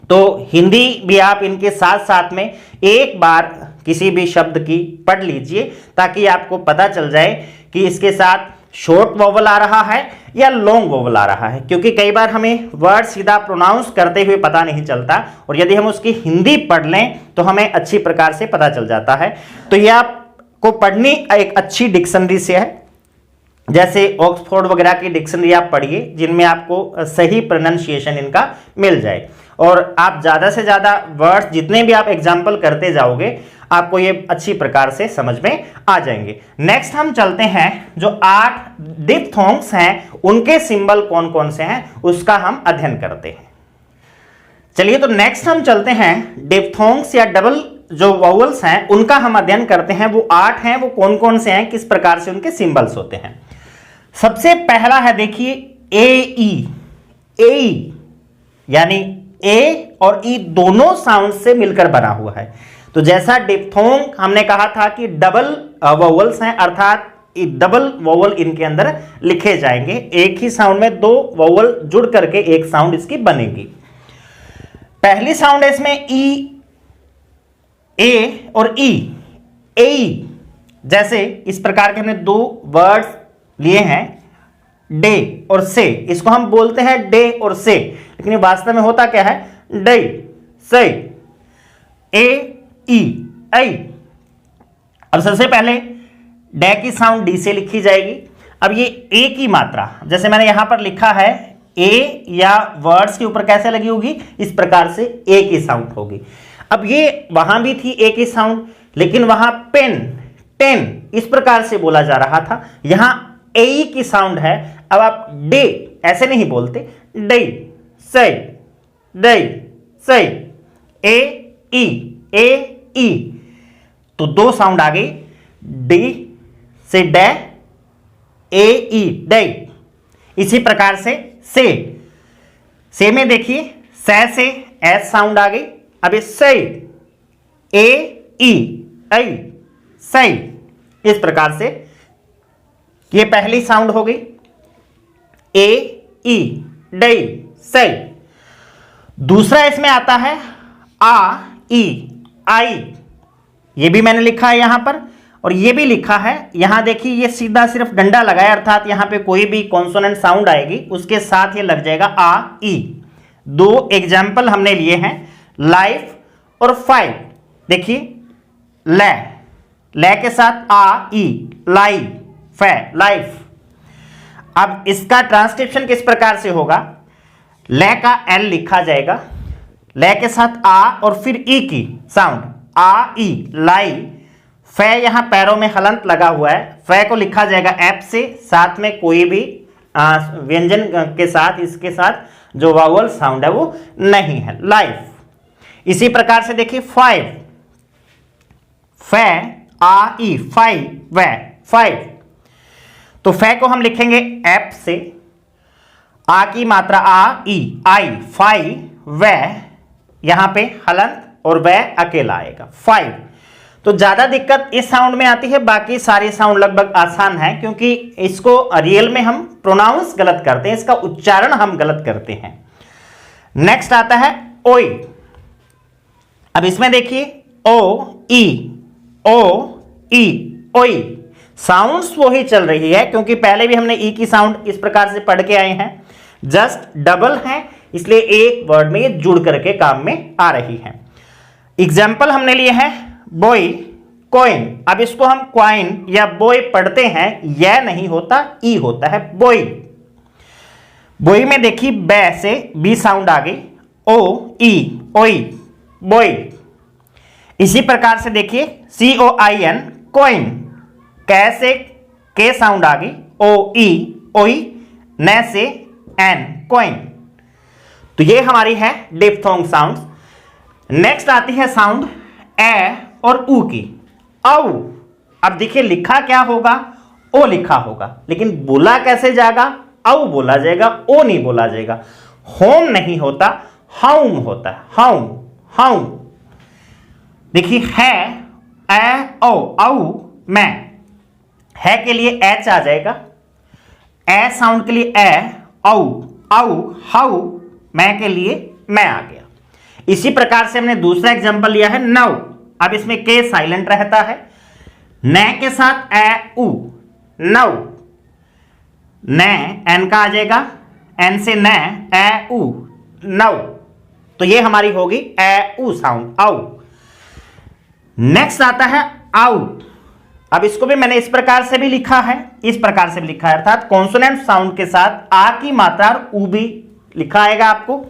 तो हिंदी भी आप इनके साथ साथ में एक बार किसी भी शब्द की पढ़ लीजिए, ताकि आपको पता चल जाए कि इसके साथ शॉर्ट वोवल आ रहा है या लॉन्ग वोवल आ रहा है, क्योंकि कई बार हमें वर्ड सीधा प्रोनाउंस करते हुए पता नहीं चलता, और यदि हम उसकी हिंदी पढ़ लें तो हमें अच्छी प्रकार से पता चल जाता है। तो ये आपको पढ़नी एक अच्छी डिक्शनरी से है, जैसे ऑक्सफोर्ड वगैरह की डिक्शनरी आप पढ़िए, जिनमें आपको सही प्रोनाउंसिएशन इनका मिल जाए, और आप ज़्यादा से ज़्यादा वर्ड्स जितने भी आप एग्जाम्पल करते जाओगे आपको ये अच्छी प्रकार से समझ में आ जाएंगे। नेक्स्ट हम चलते हैं, जो 8 डिप्थोंग्स हैं उनके सिंबल कौन कौन से हैं उसका हम अध्ययन करते हैं। चलिए, तो नेक्स्ट हम चलते हैं डिप्थोंग्स या डबल जो वोवल्स हैं उनका हम अध्ययन करते हैं। वो 8 हैं, वो कौन कौन से हैं, किस प्रकार से उनके सिंबल्स होते हैं। सबसे पहला है देखिए ए ई, ए यानी ए और ई दोनों साउंड से मिलकर बना हुआ है। तो जैसा डिप्थोंग हमने कहा था कि डबल वोवल्स हैं, अर्थात डबल वोवल इनके अंदर लिखे जाएंगे, एक ही साउंड में 2 वोवल जुड़ करके एक साउंड इसकी बनेगी। पहली साउंड है इसमें ई, ए और ई, ए, जैसे इस प्रकार के हमने 2 वर्ड्स लिए हैं डे और से, इसको हम बोलते हैं डे और से, लेकिन वास्तव में होता क्या है, डे से, ए ई, आई। अब सबसे पहले डे की साउंड डी से लिखी जाएगी। अब ये ए की मात्रा, जैसे मैंने यहां पर लिखा है ए, या वर्ड्स के ऊपर कैसे लगी होगी, इस प्रकार से ए की साउंड होगी। अब ये वहां भी थी ए की साउंड, लेकिन वहां पेन, टेन इस प्रकार से बोला जा रहा था, यहां ए की साउंड है। अब आप डे ऐसे नहीं बोलते, डे से, डे से, ए ई, ए ई, तो 2 साउंड आ गई, डी से डे, ए ई, डे। इसी प्रकार से में देखिए से एस साउंड आ गई। अब ये से, ए ई, आई, से, इस प्रकार से ये पहली साउंड हो गई, ए ई, डे, से। दूसरा इसमें आता है आ ई, आई, ये भी मैंने लिखा है यहां पर, और ये भी लिखा है। यहां देखिए ये सीधा सिर्फ डंडा लगाया, अर्थात यहां पे कोई भी कॉन्सोनेंट साउंड आएगी उसके साथ ये लग जाएगा आ ई। 2 एग्जाम्पल हमने लिए हैं, लाइफ और फाइव। देखिए ले, ले के साथ आ ई, लाइफ, लाइफ। अब इसका ट्रांसक्रिप्शन किस प्रकार से होगा, ले का एल लिखा जाएगा, ले के साथ आ और फिर ई की साउंड, आ ई, लाई, फै यहां पैरों में हलंत लगा हुआ है, फै को लिखा जाएगा एफ से, साथ में कोई भी व्यंजन के साथ, इसके साथ जो वावल साउंड है वो नहीं है, लाइफ। इसी प्रकार से देखिए फाइव, फै आ ई, फाइव वै, फाइव। तो फै को हम लिखेंगे एफ से, आ की मात्रा आ ई, आई, फाइव वै, यहां पे हलंत और वै अकेला आएगा, फाइव। तो ज्यादा दिक्कत इस साउंड में आती है, बाकी सारे साउंड लगभग आसान है, क्योंकि इसको रियल में हम प्रोनाउंस गलत करते हैं, इसका उच्चारण हम गलत करते हैं। नेक्स्ट आता है ओई। अब इसमें देखिए ओ ई, ओ ई, ओई। साउंड्स वही चल रही है, क्योंकि पहले भी हमने ई की साउंड इस प्रकार से पढ़ के आए हैं, जस्ट डबल है, इसलिए एक वर्ड में ये जुड़ करके काम में आ रही है। एग्जाम्पल हमने लिए हैं बॉय, कॉइन। अब इसको हम क्वाइन या बॉय पढ़ते हैं, यह नहीं होता, ई होता है, बॉय। बॉय में देखिए बै से बी साउंड आ गई, ओ ई, ओई, बॉय। इसी प्रकार से देखिए सी ओ आई एन, कॉइन। कैसे के साउंड आ गई, ओ ई, ओई, न से एन, कॉइन। तो ये हमारी है डिप्थोंग साउंड। नेक्स्ट आती है साउंड ए और ऊ की, औ। अब देखिए लिखा क्या होगा, ओ लिखा होगा, लेकिन बोला कैसे जाएगा, औ बोला जाएगा, ओ नहीं बोला जाएगा। होम नहीं होता, हाउम होता है, हाउम, हाउम। देखिए है ए ओ, औ मैं, है के लिए एच आ जाएगा, ए साउंड के लिए ए, औ, औ, हाउ, मैं के लिए मैं आ गया। इसी प्रकार से हमने दूसरा एग्जांपल लिया है नौ। अब इसमें के साइलेंट रहता है, न के साथ ए उ, नौ। न एन का आ जाएगा, एन से न, ए उ, नौ। तो ये हमारी होगी ए उ साउंड, औ। नेक्स्ट आता है आउ। अब इसको भी मैंने इस प्रकार से भी लिखा है, इस प्रकार से भी लिखा है, अर्थात कॉन्सोनेंट साउंड के साथ आ की मात्रा और उ भी लिखा आएगा आपको।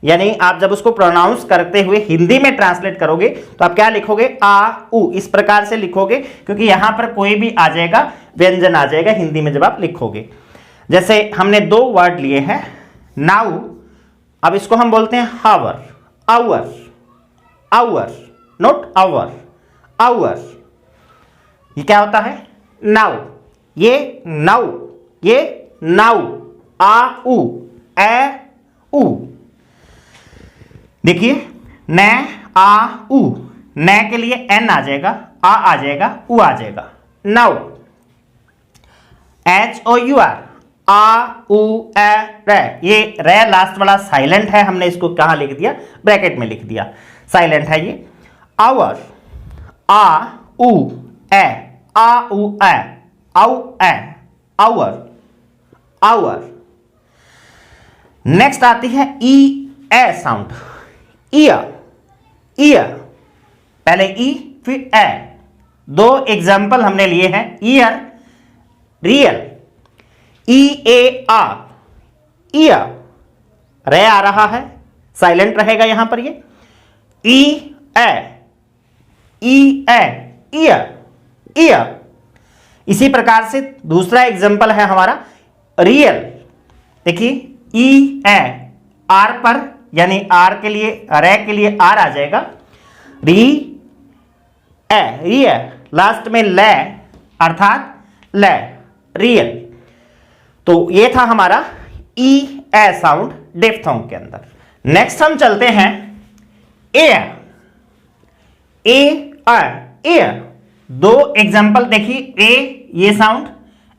यानी आप जब उसको प्रोनाउंस करते हुए हिंदी में ट्रांसलेट करोगे तो आप क्या लिखोगे, आ उ, इस प्रकार से लिखोगे, क्योंकि यहां पर कोई भी आ जाएगा, व्यंजन आ जाएगा हिंदी में जब आप लिखोगे। जैसे हमने दो वर्ड लिए हैं नाउ, अब इसको हम बोलते हैं hour, hour, hour, not hour, hour. ये क्या होता है, नाउ, ये नाउ, ये नाउ, आ उ, ए उ। देखिए न आ उ, न के लिए एन आ जाएगा, आ जाएगा, उ आ जाएगा, now. H O U R, आ उ ए रे, ये रे लास्ट वाला साइलेंट है, हमने इसको कहां लिख दिया, ब्रैकेट में लिख दिया, साइलेंट है ये। आवर, आ उ ए, आ उ ए, आउ ए, आवर, आवर। नेक्स्ट आती है ई ए साउंड, ईयर, ईयर। पहले ई फिर ए। दो एग्जाम्पल हमने लिए हैं, year, real. E A R, year, रे आ रहा है, साइलेंट रहेगा यहां पर ये, ई ए, ई ए, ईयर, ईयर। इसी प्रकार से दूसरा एग्जाम्पल है हमारा रियल। देखिए ई ए, आर पर, यानी आर के लिए, रे के लिए आर आ जाएगा, री ए, रियल, लास्ट में ले, अर्थात ले, रियल। तो ये था हमारा ई ए साउंड डिप्थोंग के अंदर। नेक्स्ट हम चलते हैं एयर, ए एयर। दो एग्जाम्पल देखिए, ए ये साउंड,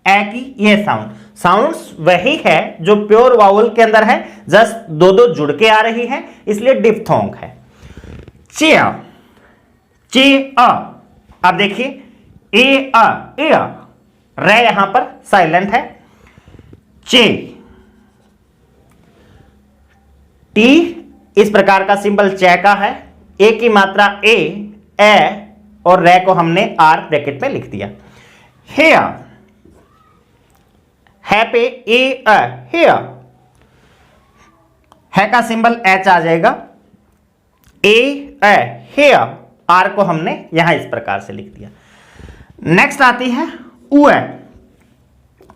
ए की ये साउंड। साउंड्स वही है जो प्योर वाउल के अंदर है, जस्ट दो दो जुड़ के आ रही है, इसलिए डिप्थोंग है। चेयर, चे अ। अब देखिए ए अ, रे यहां पर साइलेंट है, चे, टी इस प्रकार का सिंबल चे का है, ए की मात्रा ए और रे को हमने आर ब्रैकेट में लिख दिया। हेयर, है पे ए हेयर, है का सिंबल एच आ जाएगा, ए हेयर, आर को हमने यहां इस प्रकार से लिख दिया। नेक्स्ट आती है उ ए।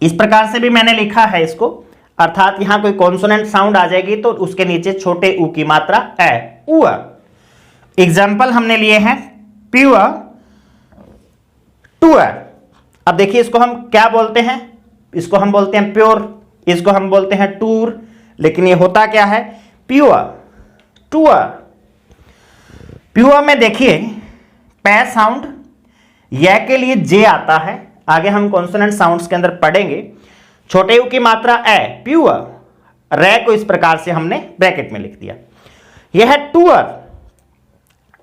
इस प्रकार से भी मैंने लिखा है इसको, अर्थात यहां कोई कॉन्सोनेंट साउंड आ जाएगी तो उसके नीचे छोटे ऊ की मात्रा ए, उ। एग्जाम्पल हमने लिए हैं प्योर, टूअर। अब देखिए इसको हम क्या बोलते हैं, इसको हम बोलते हैं प्योर, इसको हम बोलते हैं टूर, लेकिन ये होता क्या है प्योर, टूअर। प्योर में देखिए पै साउंड, यह के लिए जे आता है, आगे हम कॉन्सोनेंट साउंड्स के अंदर पढ़ेंगे। छोटे यू की मात्रा ए, प्योर। रे को इस प्रकार से हमने ब्रैकेट में लिख दिया। यह है टूअर।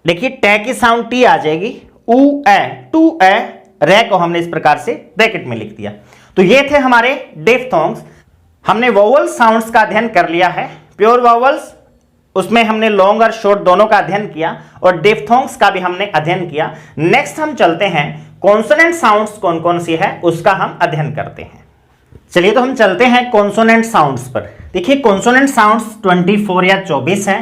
देखिए टे की साउंड टी आ जाएगी, उ ए, टू ए। रे को हमने इस प्रकार से ब्रैकेट में लिख दिया। तो ये थे हमारे डिफ्थोंग्स। हमने वोवल साउंड्स का अध्ययन कर लिया है। प्योर वोवल्स, उसमें हमने लॉन्ग और शॉर्ट दोनों का अध्ययन किया, और डिफ्थोंग्स का भी हमने अध्ययन किया। नेक्स्ट हम चलते हैं कॉन्सोनेंट साउंड्स कौन कौन सी है उसका हम अध्ययन करते हैं। चलिए तो हम चलते हैं कॉन्सोनेंट साउंड्स पर। देखिए कॉन्सोनेंट साउंड्स 24 या 24 हैं।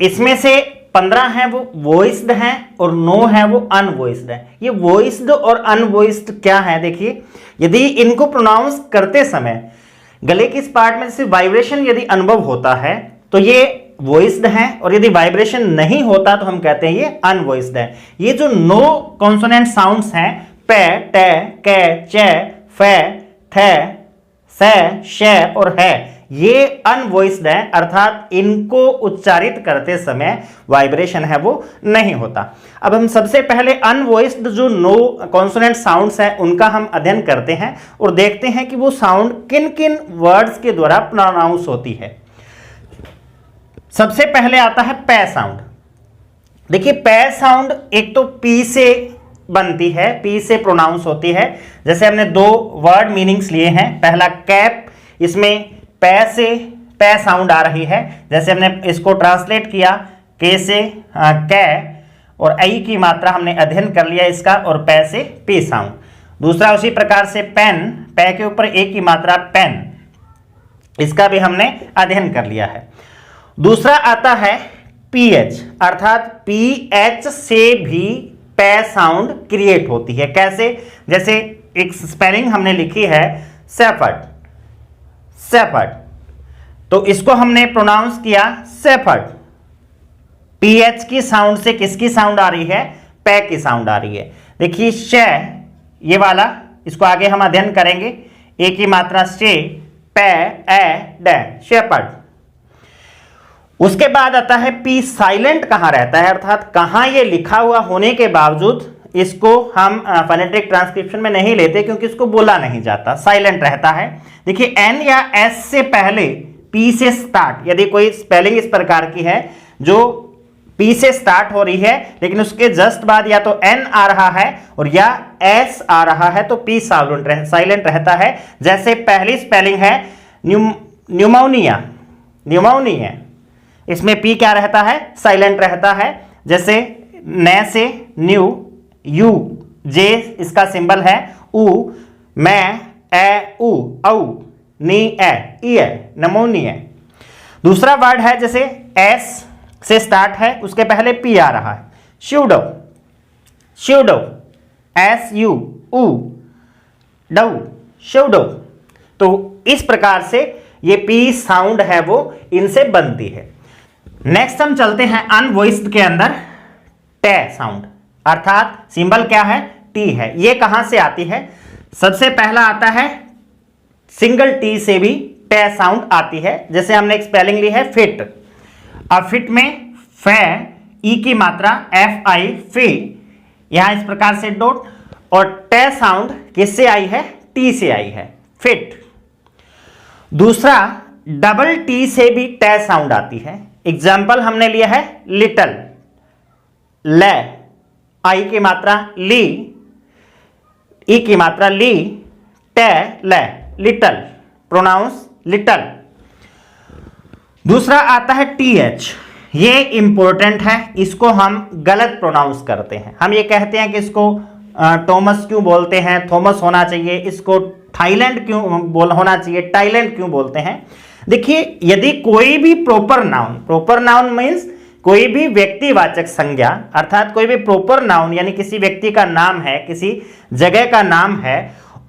इसमें से 15 हैं वो वॉइस्ड हैं और 9 हैं वो अनवॉइस्ड हैं। ये वॉइस्ड और अनवॉइस्ड क्या है, देखिए यदि इनको प्रोनाउंस करते समय गले की इस पार्ट में से वाइब्रेशन यदि अनुभव होता है तो ये वॉइस्ड है, और यदि वाइब्रेशन नहीं होता तो हम कहते हैं ये अनवॉइस्ड है। ये जो 9 कॉन्सोनेंट साउंड्स हैं पे, टे, के, चे, फे, थे, से, शे और है, ये अनवॉइस्ड है, अर्थात इनको उच्चारित करते समय वाइब्रेशन है वो नहीं होता। अब हम सबसे पहले अनवॉइस्ड जो 9 कॉन्सोनेंट साउंड्स हैं उनका हम अध्ययन करते हैं और देखते हैं कि वो साउंड किन किन वर्ड्स के द्वारा प्रोनाउंस होती है। सबसे पहले आता है पै साउंड। देखिए पै साउंड एक तो पी से बनती है, पी से प्रोनाउंस होती है। जैसे हमने 2 वर्ड मीनिंग्स लिए हैं। पहला कैप, इसमें पै से पै साउंड आ रही है। जैसे हमने इसको ट्रांसलेट किया के से कै, और आई की मात्रा हमने अध्ययन कर लिया इसका, और पै से पी साउंड। दूसरा उसी प्रकार से पेन, पै के ऊपर ए की मात्रा पेन, इसका भी हमने अध्ययन कर लिया है। दूसरा आता है पीएच, अर्थात पीएच से भी पै साउंड क्रिएट होती है। कैसे, जैसे एक स्पेलिंग हमने लिखी है सेफर्ड, सेफर्ड, तो इसको हमने प्रोनाउंस किया सेफर्ड। पीएच की साउंड से किसकी साउंड आ रही है, पै की साउंड आ रही है। देखिए शे, ये वाला, इसको आगे हम अध्ययन करेंगे। ए की मात्रा से, पै, ए, डे, शेपर्ड। उसके बाद आता है पी साइलेंट कहां रहता है, अर्थात कहां ये लिखा हुआ होने के बावजूद इसको हम फोनेटिक ट्रांसक्रिप्शन में नहीं लेते क्योंकि इसको बोला नहीं जाता, साइलेंट रहता है। देखिए एन या एस से पहले पी से स्टार्ट, यदि कोई स्पेलिंग इस प्रकार की है जो पी से स्टार्ट हो रही है लेकिन उसके जस्ट बाद या तो एन आ रहा है और या एस आ रहा है तो पी साइलेंट रहता है। जैसे पहली स्पेलिंग है न्यूमोनिया, न्यूमोनिया, इसमें पी क्या रहता है, साइलेंट रहता है। जैसे न से न्यू, यू, जे इसका सिंबल है, उ, मैं, ए, उ, औ, नी, ए, ई, नमोनिया। दूसरा वर्ड है जैसे एस से स्टार्ट है, उसके पहले पी आ रहा है, श्यूडो, श्यूडो, एस यू उ डो, श्यूडो। तो इस प्रकार से ये पी साउंड है वो इनसे बनती है। नेक्स्ट हम चलते हैं अनवॉइस्ड के अंदर टे साउंड, अर्थात सिंबल क्या है, टी है। ये कहां से आती है, सबसे पहला आता है सिंगल टी से भी टे साउंड आती है। जैसे हमने एक स्पेलिंग ली है फिट, अब फिट में फे, ई की मात्रा एफ आई, फी, यहां इस प्रकार से डॉट, और टे साउंड किससे आई है, टी से आई है, फिट। दूसरा डबल टी से भी टे साउंड आती है। एग्जाम्पल हमने लिया है लिटल, ले, आई की मात्रा ली, ई की मात्रा ली, टे, ले, लिटल, प्रोनाउंस लिटल। दूसरा आता है टी एच, ये इंपॉर्टेंट है, इसको हम गलत प्रोनाउंस करते हैं। हम ये कहते हैं कि इसको टॉमस क्यों बोलते हैं, थॉमस होना चाहिए, इसको थाईलैंड क्यों होना चाहिए, टाइलैंड क्यों बोलते हैं। देखिए यदि कोई भी प्रॉपर नाउन मीन्स कोई भी व्यक्तिवाचक संज्ञा अर्थात कोई भी प्रॉपर नाउन यानी किसी व्यक्ति का नाम है, किसी जगह का नाम है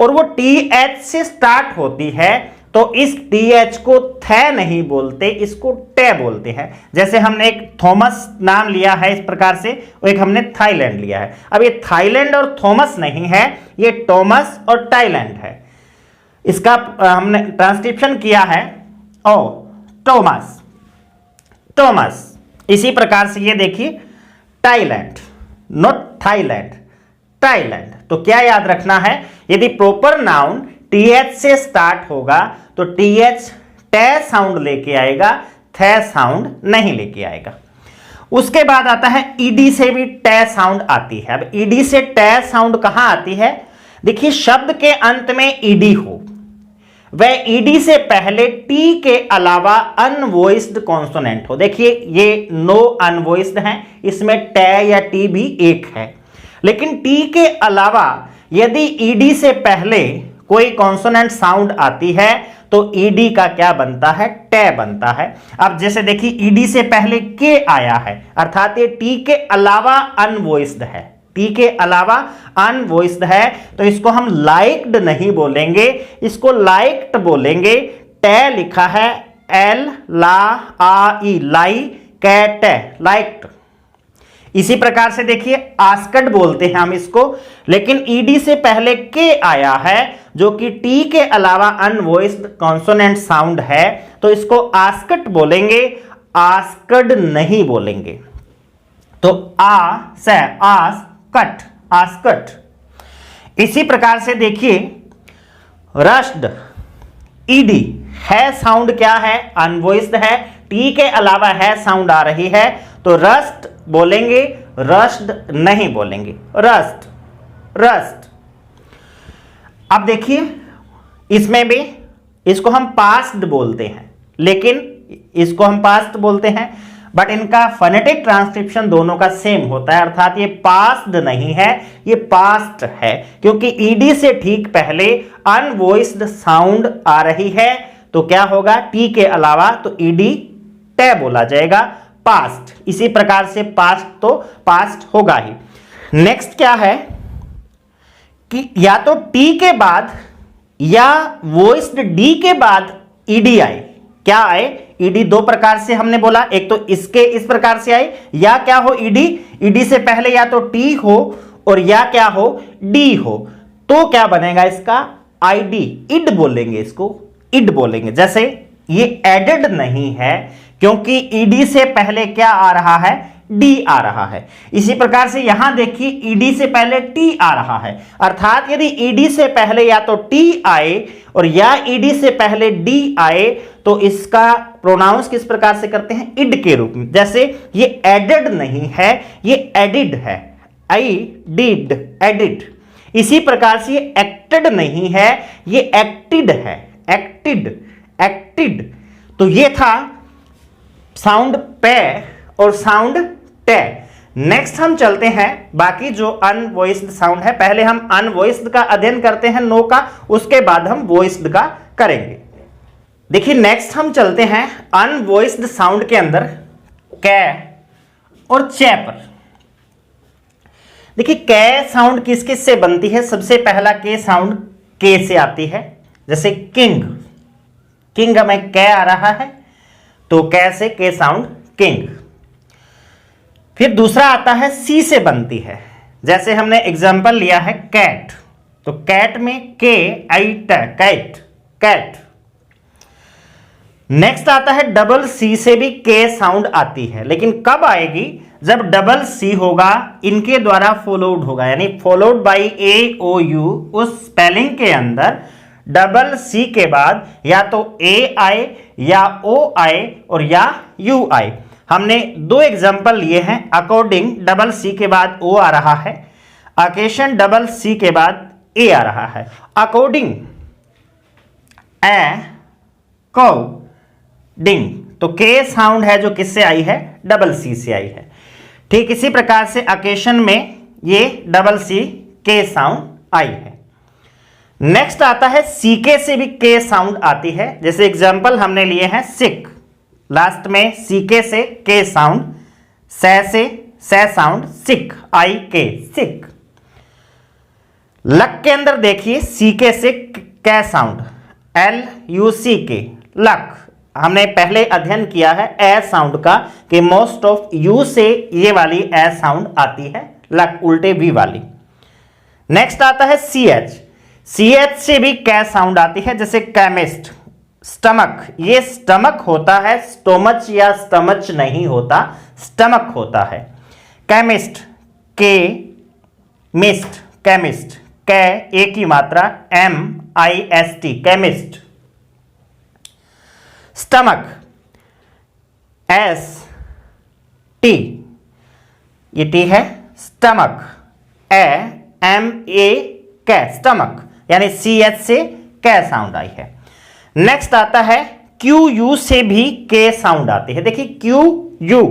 और वो TH से स्टार्ट होती है तो इस TH को थ नहीं बोलते, इसको टे बोलते हैं। जैसे हमने एक थॉमस नाम लिया है इस प्रकार से, और एक हमने थाईलैंड लिया है। अब ये थाईलैंड और थॉमस नहीं है, ये टॉमस और टाइलैंड है। इसका हमने ट्रांसक्रिप्शन किया है ओ टॉमस, टॉमस। इसी प्रकार से ये देखिए टाइलैंड, नॉट थाईलैंड, टाइलैंड। तो क्या याद रखना है, यदि प्रॉपर नाउन TH से स्टार्ट होगा तो TH टे साउंड लेके आएगा, थे साउंड नहीं लेके आएगा। उसके बाद आता है ED से भी टे साउंड आती है। अब ED से टे साउंड कहां आती है, देखिए शब्द के अंत में ED हो, वह ED से पहले T के अलावा अनवॉइस्ड कॉन्सोनेंट हो। देखिए ये नो अनवॉइस्ड है, इसमें टे या टी भी एक है, लेकिन T के अलावा यदि ED से पहले कोई कॉन्सोनेंट साउंड आती है तो ED का क्या बनता है, टे बनता है। अब जैसे देखिए ED से पहले के आया है अर्थात ये T के अलावा अनवॉइस्ड है, T के अलावा अनवॉइस्ड है, तो इसको हम लाइक्ड नहीं बोलेंगे, इसको लाइक्ड बोलेंगे। टे लिखा है L ला आ ई, लाई कैट, लाइक्ड। इसी प्रकार से देखिए आस्कड बोलते हैं हम इसको, लेकिन ED से पहले के आया है जो कि T के अलावा अनवॉइस्ड कॉन्सोनेंट साउंड है, तो इसको आस्कट बोलेंगे, आस्कड नहीं बोलेंगे। तो आ से आस्कट, आस्कट। इसी प्रकार से देखिए रश्ड, ED है साउंड क्या है, अनवॉइस्ड है, T के अलावा है साउंड आ रही है, तो रस्ट बोलेंगे, रश्ड नहीं बोलेंगे, रस्ट, रस्ट। अब देखिए इसमें भी इसको हम पास्ट बोलते हैं, लेकिन इसको हम पास्ट बोलते हैं बट इनका फोनेटिक ट्रांसक्रिप्शन दोनों का सेम होता है, अर्थात ये पास्ट नहीं है, ये पास्ट है, क्योंकि ED से ठीक पहले अनवॉइस्ड साउंड आ रही है, तो क्या होगा, T के अलावा तो ED टे बोला जाएगा, पास्ट। इसी प्रकार से पास्ट तो पास्ट होगा ही। नेक्स्ट क्या है कि या तो T के बाद या वॉइस्ड D के बाद ED आए। क्या आए, ED दो प्रकार से हमने बोला, एक तो इसके इस प्रकार से आए, या क्या हो ED से पहले या तो T हो और या क्या हो D हो, तो क्या बनेगा इसका ID, इड बोलेंगे, इसको इड बोलेंगे। जैसे ये एडेड नहीं है क्योंकि ED से पहले क्या आ रहा है, D आ रहा है। इसी प्रकार से यहां देखिए ED से पहले T आ रहा है, अर्थात यदि ED से पहले या तो T आए और या ED से पहले D आए तो इसका प्रोनाउंस किस प्रकार से करते हैं, इड के रूप में। जैसे ये एडेड नहीं है, ये एडिड है, आई डिड, एडिड। इसी प्रकार से ये एक्टेड नहीं है, ये एक्टिड है, एक्टिड, एक्टिड। तो ये था साउंड पे और साउंड टे। नेक्स्ट हम चलते हैं बाकी जो अनवॉइस्ड साउंड है। पहले हम अनवॉइस्ड का अध्ययन करते हैं, नो का, उसके बाद हम वॉइस्ड का करेंगे। देखिए नेक्स्ट हम चलते हैं अनवॉइस्ड साउंड के अंदर कै और चे पर। देखिए कै साउंड किस किस से बनती है, सबसे पहला के साउंड के से आती है, जैसे किंग, किंग में कै आ रहा है तो कै से के साउंड किंग। फिर दूसरा आता है सी से बनती है, जैसे हमने एग्जांपल लिया है कैट, तो कैट में के आई ट, कैट, कैट। नेक्स्ट आता है डबल सी से भी के साउंड आती है, लेकिन कब आएगी, जब डबल सी होगा इनके द्वारा फॉलोड होगा, यानी followed by A O U. उस स्पेलिंग के अंदर डबल सी के बाद या तो ए आए या ओ आए और या यू आए। हमने दो एग्जांपल लिए हैं, अकॉर्डिंग डबल सी के बाद ओ आ रहा है, अकेशन डबल सी के बाद ए आ रहा है। अकॉर्डिंग ए को डिंग, तो के साउंड है जो किससे आई है, डबल सी से आई है। ठीक इसी प्रकार से अकेशन में ये डबल सी के साउंड आई है। नेक्स्ट आता है सीके से भी के साउंड आती है, जैसे एग्जांपल हमने लिए हैं सिक, लास्ट में सीके से के साउंड से साउंड सिक, आई के सिक। लक के अंदर देखिए सीके से कै साउंड, एल यू सी के, लक। हमने पहले अध्ययन किया है ए साउंड का कि मोस्ट ऑफ यू से ये वाली ए साउंड आती है, लक उल्टे वी वाली। नेक्स्ट आता है सी एच, सी एच से भी कै साउंड आती है, जैसे केमिस्ट, स्टमक, ये स्टमक होता है, स्टोमच या स्टमच नहीं होता, स्टमक होता है। केमिस्ट, के मिस्ट, केमिस्ट, कै एक की मात्रा, M I S T, chemist. Stomach, S T, ये टी है, स्टमक, ए एम ए कै, स्टमक, यानी सी एच से कै साउंड आई है। नेक्स्ट आता है क्यू यू से भी के साउंड आती है। देखिए क्यू यू,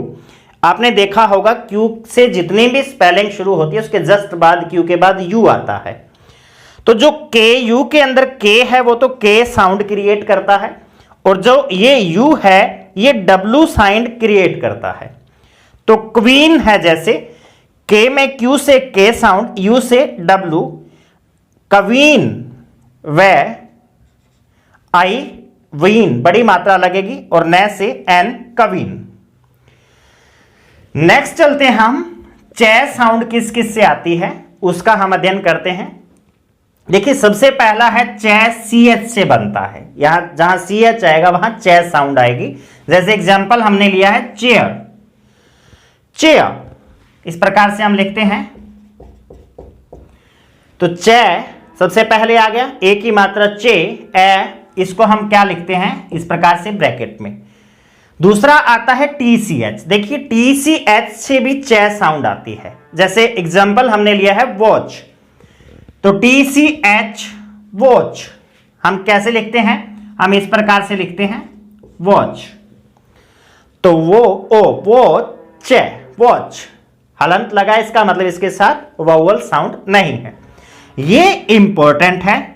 आपने देखा होगा क्यू से जितनी भी स्पेलिंग शुरू होती है उसके जस्ट बाद क्यू के बाद यू आता है। तो जो के यू के अंदर के है वो तो के साउंड क्रिएट करता है, और जो ये यू है ये डब्लू साउंड क्रिएट करता है। तो क्वीन है, जैसे के में क्यू से के साउंड, यू से डब्लू, कवीन, वे आई वीन, बड़ी मात्रा लगेगी, और न से एन, कवीन। नेक्स्ट चलते हैं हम, चे साउंड किस किस से आती है उसका हम अध्ययन करते हैं। देखिए सबसे पहला है चे, सी एच से बनता है, यहां जहां सी एच आएगा वहां चे साउंड आएगी। जैसे एग्जांपल हमने लिया है चेयर, चेयर इस प्रकार से हम लिखते हैं। तो चे सबसे पहले आ गया, ए की मात्रा चे, ए, इसको हम क्या लिखते हैं इस प्रकार से ब्रैकेट में। दूसरा आता है टी सी एच, देखिए टी सी एच से भी चे साउंड आती है। जैसे एग्जांपल हमने लिया है वॉच, तो टी सी एच वॉच हम कैसे लिखते हैं, हम इस प्रकार से लिखते हैं वॉच। तो वो ओ वॉच, वॉच हलंत लगा, इसका मतलब इसके साथ वावल साउंड नहीं है, ये इंपॉर्टेंट है।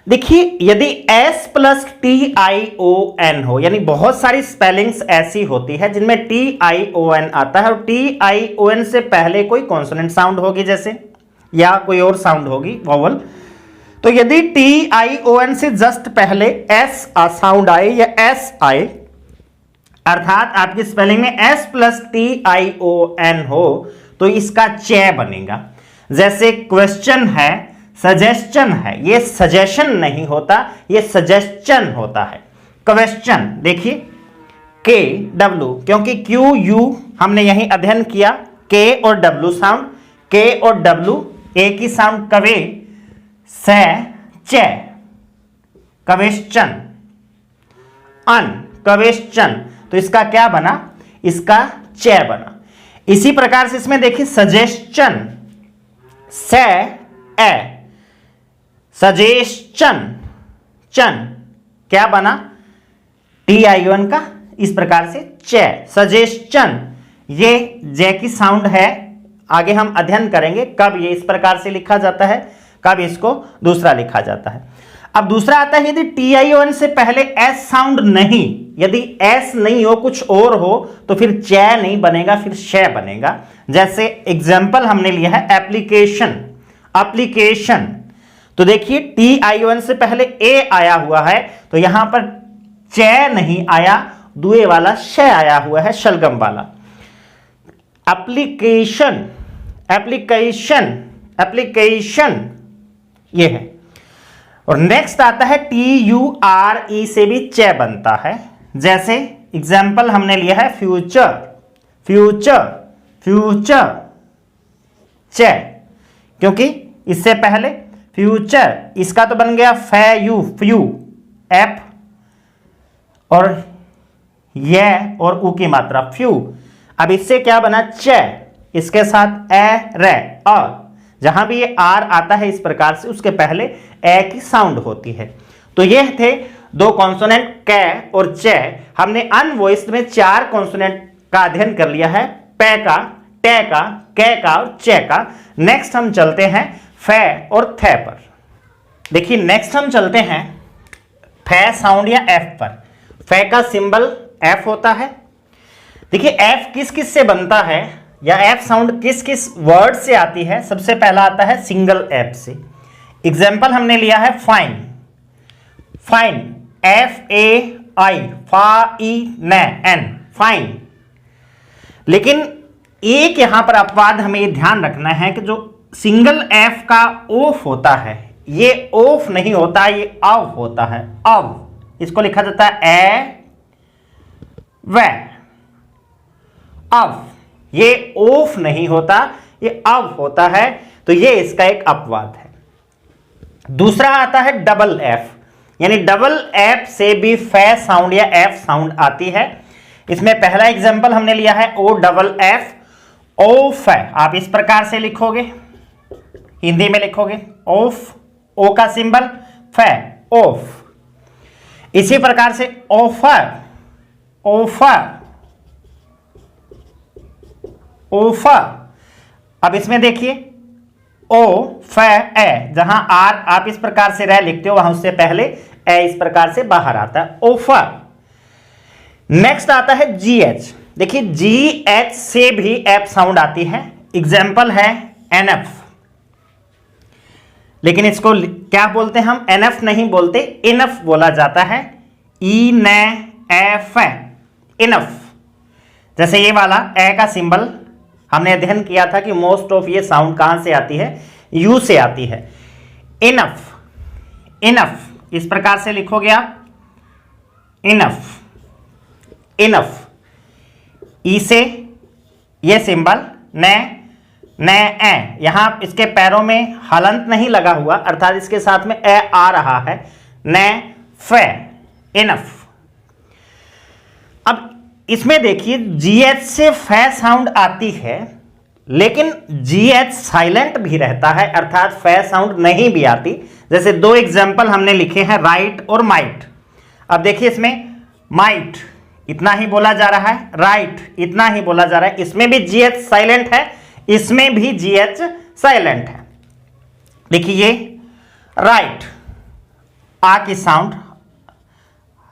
देखिए यदि S प्लस TION हो, यानी बहुत सारी स्पेलिंग्स ऐसी होती है जिनमें TION आता है, और TION से पहले कोई कॉन्सोनेंट साउंड होगी जैसे, या कोई और साउंड होगी वोवल। तो यदि TION से जस्ट पहले S साउंड आए या S आए, अर्थात आपकी स्पेलिंग में S प्लस TION हो, तो इसका चे बनेगा। जैसे क्वेश्चन है, सजेशन है, ये सजेशन नहीं होता, ये सजेशन होता है। क्वेश्चन, देखिए के डब्लू, क्योंकि क्यू यू हमने यहीं अध्ययन किया, के और डब्लू साउंड, के और डब्लू एक ही साउंड, कवे से चे, क्वेश्चन, अन क्वेश्चन, तो इसका क्या बना, इसका चे बना। इसी प्रकार से इसमें देखिए सजेशन, से ए, सजेशन, चन, क्या बना TION का, इस प्रकार से चे, सजेशन। ये जे की साउंड है, आगे हम अध्ययन करेंगे कब ये इस प्रकार से लिखा जाता है, कब इसको दूसरा लिखा जाता है। अब दूसरा आता है यदि TION से पहले S साउंड नहीं, यदि S नहीं हो कुछ और हो तो फिर चे नहीं बनेगा, फिर शे बनेगा। जैसे एग्जाम्पल हमने लिया है एप्लीकेशन, एप्लीकेशन, तो देखिए TION से पहले ए आया हुआ है, तो यहां पर चे नहीं आया, दुए वाला शे आया हुआ है, शलगम वाला। एप्लीकेशन, एप्लीकेशन, एप्लीकेशन, ये है। और नेक्स्ट आता है TURE से भी चे बनता है। जैसे एग्जाम्पल हमने लिया है फ्यूचर, फ्यूचर, फ्यूचर, चे, क्योंकि इससे पहले फ्यूचर, इसका तो बन गया फू, फ्यू, एफ और ये और ऊ की मात्रा फ्यू। अब इससे क्या बना, चे, इसके साथ ए रे, और जहां भी ये आर आता है इस प्रकार से उसके पहले ए की साउंड होती है। तो ये थे दो कॉन्सोनेंट कै और चे। हमने अनवॉइस्ड में 4 कॉन्सोनेंट का अध्ययन कर लिया है, पे का, टे का, कै का और चे का। नेक्स्ट हम चलते हैं फे और थे पर। देखिए नेक्स्ट हम चलते हैं फे साउंड या एफ पर। फे का सिंबल एफ होता है, देखिए एफ किस किस से बनता है या एफ साउंड किस किस वर्ड से आती है। सबसे पहला आता है सिंगल एफ से। एग्जाम्पल हमने लिया है फाइन, फाइन FAI, फा ई एन, फाइन। लेकिन एक यहां पर अपवाद हमें ये ध्यान रखना है कि जो सिंगल एफ का ओफ होता है ये ओफ नहीं होता, ये अव होता है, अव। इसको लिखा जाता है ए व, अव। ये ओफ नहीं होता, ये अव होता है, तो ये इसका एक अपवाद है। दूसरा आता है डबल एफ, यानी डबल एफ से भी फै साउंड या एफ साउंड आती है। इसमें पहला एग्जांपल हमने लिया है ओ डबल एफ, ओफ। आप इस प्रकार से लिखोगे, हिंदी में लिखोगे ओफ, ओ का सिंबल फै, ओफ। इसी प्रकार से ओफर, ओफर, ओफर। अब इसमें देखिए ओ फ ए, जहां आर आप इस प्रकार से रह लिखते हो वहां उससे पहले ए इस प्रकार से बाहर आता है, ओफर। नेक्स्ट आता है जी एच। देखिए जी एच से भी एफ साउंड आती है। एग्जाम्पल है एनएफ, लेकिन इसको क्या बोलते हैं हम, एनएफ नहीं बोलते, इनफ बोला जाता है, ई न एफ, इनफ। जैसे ये वाला ए का सिंबल हमने अध्ययन किया था कि मोस्ट ऑफ ये साउंड कहां से आती है, यू से आती है। इनफ, इनफ इस प्रकार से लिखोगे आप, इनफ, इनफ। ई से ये सिंबल न ए, यहां इसके पैरों में हलंत नहीं लगा हुआ, अर्थात इसके साथ में ए आ रहा है, न फे, इनफ। अब इसमें देखिए जीएच से फै साउंड आती है, लेकिन जीएच साइलेंट भी रहता है, अर्थात फै साउंड नहीं भी आती। जैसे दो एग्जांपल हमने लिखे हैं राइट और माइट। अब देखिए इसमें माइट इतना ही बोला जा रहा है, राइट इतना ही बोला जा रहा है, इसमें भी जीएच साइलेंट है, इसमें भी जीएच साइलेंट है। देखिए ये राइट, आ की साउंड,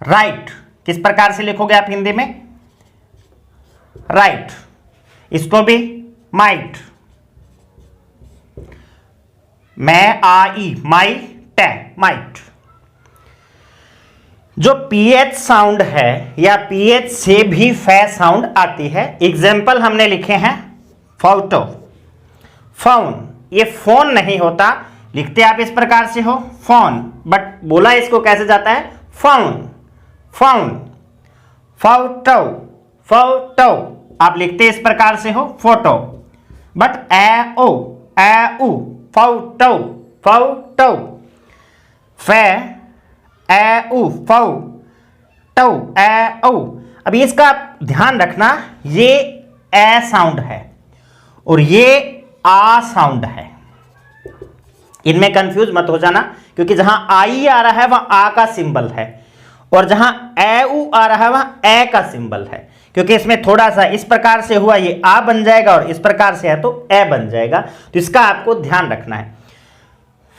राइट किस प्रकार से लिखोगे आप हिंदी में, राइट। इसको भी माइट, मैं आई, माई टे, माइट। जो पीएच साउंड है या पीएच से भी फै साउंड आती है। एग्जाम्पल हमने लिखे हैं फोटो, फोन। ये फोन नहीं होता, लिखते आप इस प्रकार से हो फोन, बट बोला इसको कैसे जाता है, फोन, फोन। फोटो, फोटो आप लिखते इस प्रकार से हो photo, but A O, photo, photo. फे ए उ, फो टो, ए ओ। अब इसका ध्यान रखना, ये ए साउंड है और ये आ साउंड है, इनमें कंफ्यूज मत हो जाना, क्योंकि जहां आई आ रहा है वहां आ का सिंबल है और जहां ए उ आ रहा है वहां ए का सिंबल है। क्योंकि इसमें थोड़ा सा इस प्रकार से हुआ, ये आ बन जाएगा और इस प्रकार से है तो ए बन जाएगा, तो इसका आपको ध्यान रखना है।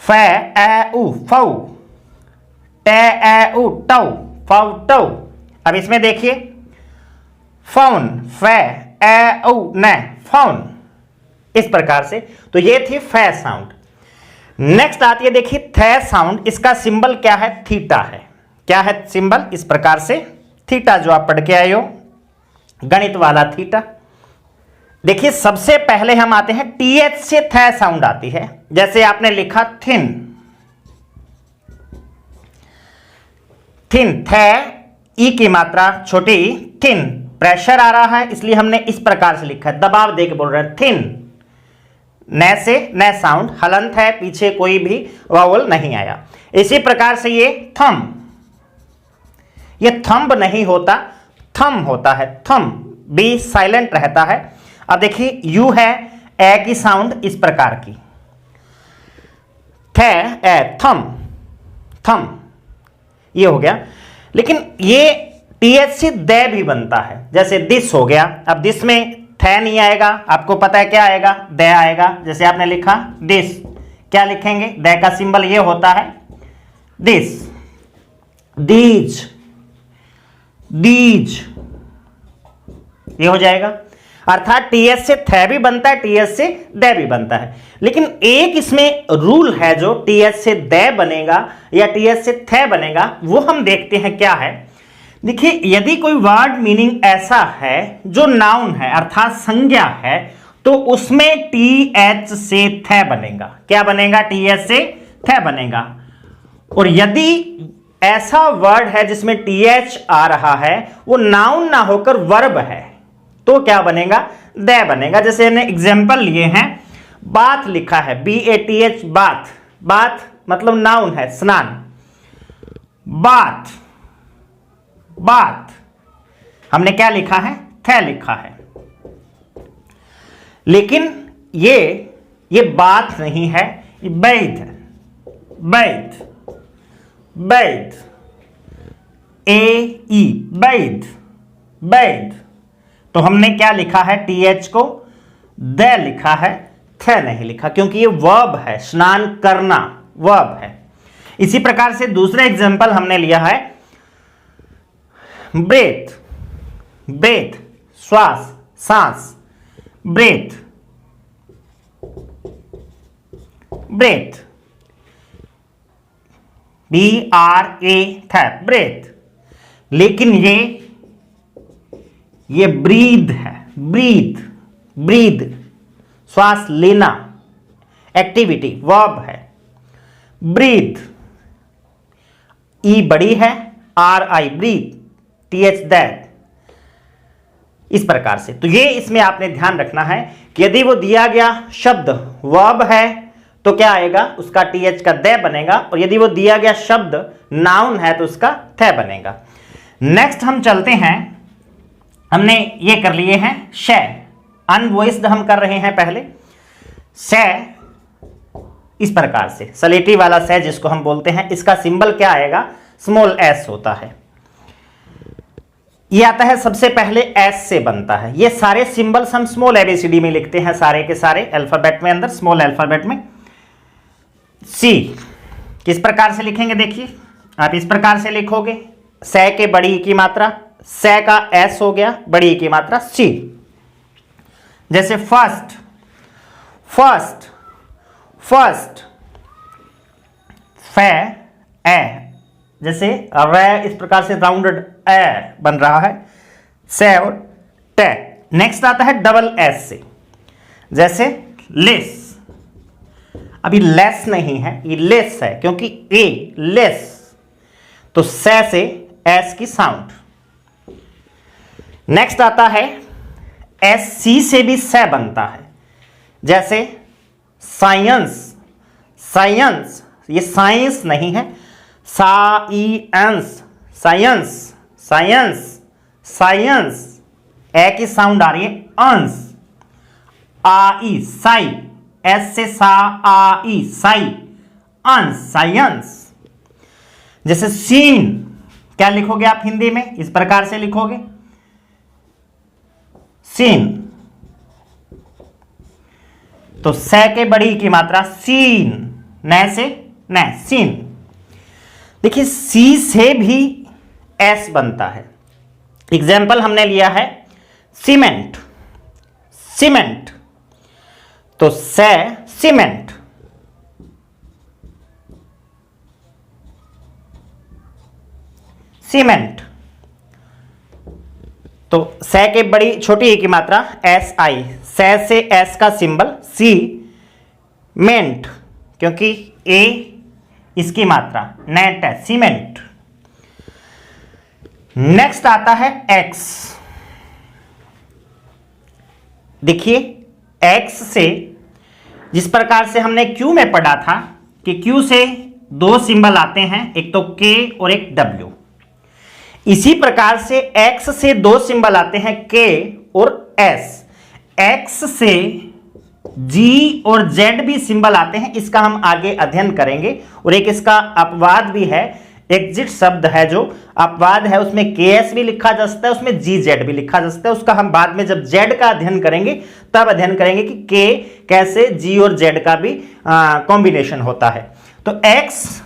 फे ए उ, फौ, टे ए उ, टौ, फोटो। अब इसमें देखिए फोन, फे ए उ न, फोन, इस प्रकार से। तो ये थी फे साउंड। नेक्स्ट आती है देखिए थे साउंड। इसका सिंबल क्या है, थीटा है। क्या है सिंबल, इस प्रकार से थीटा, जो आप पढ़ के आए हो गणित वाला थीटा। देखिए सबसे पहले हम आते हैं टीएच से थे साउंड आती है। जैसे आपने लिखा थिन, थिन, थे ई की मात्रा छोटी, थिन, प्रेशर आ रहा है इसलिए हमने इस प्रकार से लिखा है, दबाव दे के बोल रहे हैं, थिन। न से न साउंड, हलंत है, पीछे कोई भी वावल नहीं आया। इसी प्रकार से ये थम, ये थंब नहीं होता, थम होता है, थम, बी साइलेंट रहता है। अब देखिए यू है, ए की साउंड इस प्रकार की, थे ए, थम, थम, ये हो गया। लेकिन ये टीएच से दे भी बनता है, जैसे दिस हो गया। अब दिस में थे नहीं आएगा, आपको पता है क्या आएगा, दे आएगा। जैसे आपने लिखा दिस, क्या लिखेंगे, दे का सिंबल ये होता है, दिस, दीज, दीज, ये हो जाएगा। अर्थात टीएच से थे भी बनता है, टीएच से दे भी बनता है। लेकिन एक इसमें रूल है जो टीएच से दे बनेगा या टीएच से थे बनेगा, वो हम देखते हैं क्या है। देखिए, यदि कोई वर्ड मीनिंग ऐसा है जो नाउन है अर्थात संज्ञा है, तो उसमें टीएच से थे बनेगा। क्या बनेगा? टीएच से थे बनेगा। और यदि ऐसा वर्ड है जिसमें टीएच आ रहा है, वो नाउन ना होकर वर्ब है, तो क्या बनेगा? दे बनेगा। जैसे हमने एग्जाम्पल लिए हैं, बाथ लिखा है, BATH, बाथ। बाथ मतलब नाउन है, स्नान। बाथ, बाथ हमने क्या लिखा है? थे लिखा है। लेकिन ये बात नहीं है, ये बैध है। बैध, बैध, AE, बैध, बैध। तो हमने क्या लिखा है? टीएच को दे लिखा है, थे नहीं लिखा, क्योंकि ये वर्ब है, स्नान करना वर्ब है। इसी प्रकार से दूसरा एग्जांपल हमने लिया है, ब्रेथ, ब्रेथ श्वास, सांस, ब्रेथ, ब्रेथ, BRA, ब्रेथ। लेकिन ये ब्रीद है, ब्रीद, ब्रीद श्वास लेना, एक्टिविटी वर्ब है। ब्रीद, ई बड़ी है, RI ब्रीद, TH दैट। इस प्रकार से तो ये इसमें आपने ध्यान रखना है कि यदि वो दिया गया शब्द वर्ब है तो क्या आएगा? उसका TH का दे बनेगा। और यदि वो दिया गया शब्द नाउन है तो उसका थे बनेगा। नेक्स्ट हम चलते हैं, हमने ये कर लिए हैं शे, अनवॉइस्ड हम कर रहे हैं पहले। शे इस प्रकार से, सलेटी वाला शे जिसको हम बोलते हैं, इसका सिंबल क्या आएगा? स्मॉल s होता है। ये आता है सबसे पहले S से बनता है। ये सारे सिंबल्स हम स्मॉल ABCD में लिखते हैं, सारे के सारे अल्फाबेट में, अंदर स्मॉल अल्फाबेट में। C किस प्रकार से लिखेंगे? देखिए, आप इस प्रकार से लिखोगे, से के बड़ी ई की मात्रा, से का S हो गया, बड़ी ई की मात्रा C। जैसे फर्स्ट, फर्स्ट, फर्स्ट, फे, ए। जैसे रे इस प्रकार से राउंडेड ए बन रहा है, से और टे। नेक्स्ट आता है डबल S से, जैसे लेस। अभी लेस नहीं है, ये लेस है, क्योंकि ए लेस, तो से एस की साउंड। नेक्स्ट आता है SC से भी से बनता है, जैसे साइंस, साइंस, ये साइंस नहीं है, साइंस, साइंस, साइंस, साइंस, ए की साउंड आ रही है, अंस। आई, साई, एस से सा, आई, साई, अंस, साइंस। जैसे सीन, क्या लिखोगे आप हिंदी में? इस प्रकार से लिखोगे, सीन। तो से के बड़ी की मात्रा सीन, न से न, सीन। देखिए, सी से भी एस बनता है। एग्जाम्पल हमने लिया है सीमेंट, सीमेंट, तो से सीमेंट। सीमेंट, तो से के बड़ी छोटी ए की मात्रा एस आई, से एस का सिंबल सी, मेंट, क्योंकि ए इसकी मात्रा, नेट है, सीमेंट। नेक्स्ट आता है एक्स। देखिए, एक्स से जिस प्रकार से हमने क्यू में पढ़ा था कि क्यू से दो सिंबल आते हैं, एक तो के और एक डब्ल्यू। इसी प्रकार से एक्स से दो सिंबल आते हैं, के और एस। एक्स से जी और जेड भी सिंबल आते हैं, इसका हम आगे अध्ययन करेंगे। और एक इसका अपवाद भी है, एग्जिट शब्द है जो अपवाद है, उसमें के एस भी लिखा जा सकता है, उसमें जी जेड भी लिखा जा सकता है। उसका हम बाद में जब जेड का अध्ययन करेंगे तब अध्ययन करेंगे कि के कैसे जी और जेड का भी कॉम्बिनेशन होता है। तो एक्स,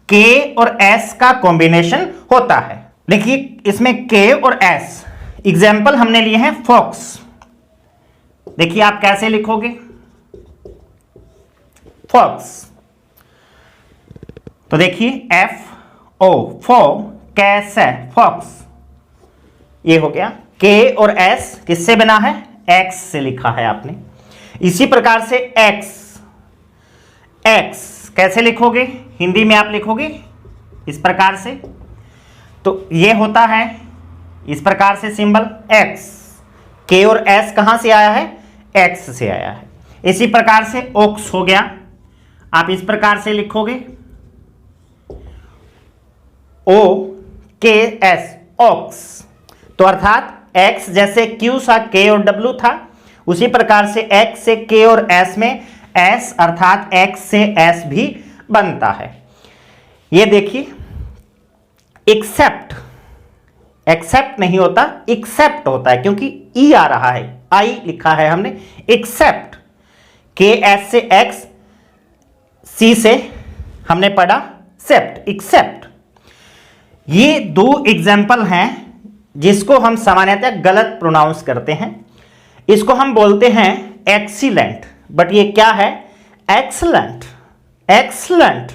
के और एस का कॉम्बिनेशन होता है। देखिए, इसमें के और एस एग्जाम्पल हमने लिए हैं फॉक्स। देखिए आप कैसे लिखोगे, फॉक्स। तो देखिए FO फो, कैसे, फॉक्स। ये हो गया। K और S किससे बना है, X से लिखा है आपने। इसी प्रकार से X कैसे लिखोगे, हिंदी में आप लिखोगे इस प्रकार से। तो ये होता है इस प्रकार से सिंबल X। K और S कहां से आया है, X से आया है। इसी प्रकार से ओक्स हो गया, आप इस प्रकार से लिखोगे OKS, ओक्स। तो अर्थात X जैसे Q सा K और W था, उसी प्रकार से X से K और S में S अर्थात X से S भी बनता है। ये देखिए एक्सेप्ट नहीं होता, एक्सेप्ट होता है, क्योंकि E आ रहा है, I लिखा है हमने, एक्सेप्ट। K S से X, C से हमने पढ़ा सेप्ट, एक्सेप्ट। ये दो एग्जाम्पल हैं जिसको हम सामान्यतः गलत प्रोनाउंस करते हैं। इसको हम बोलते हैं एक्सीलेंट, बट ये क्या है, एक्सलेंट, एक्सलेंट,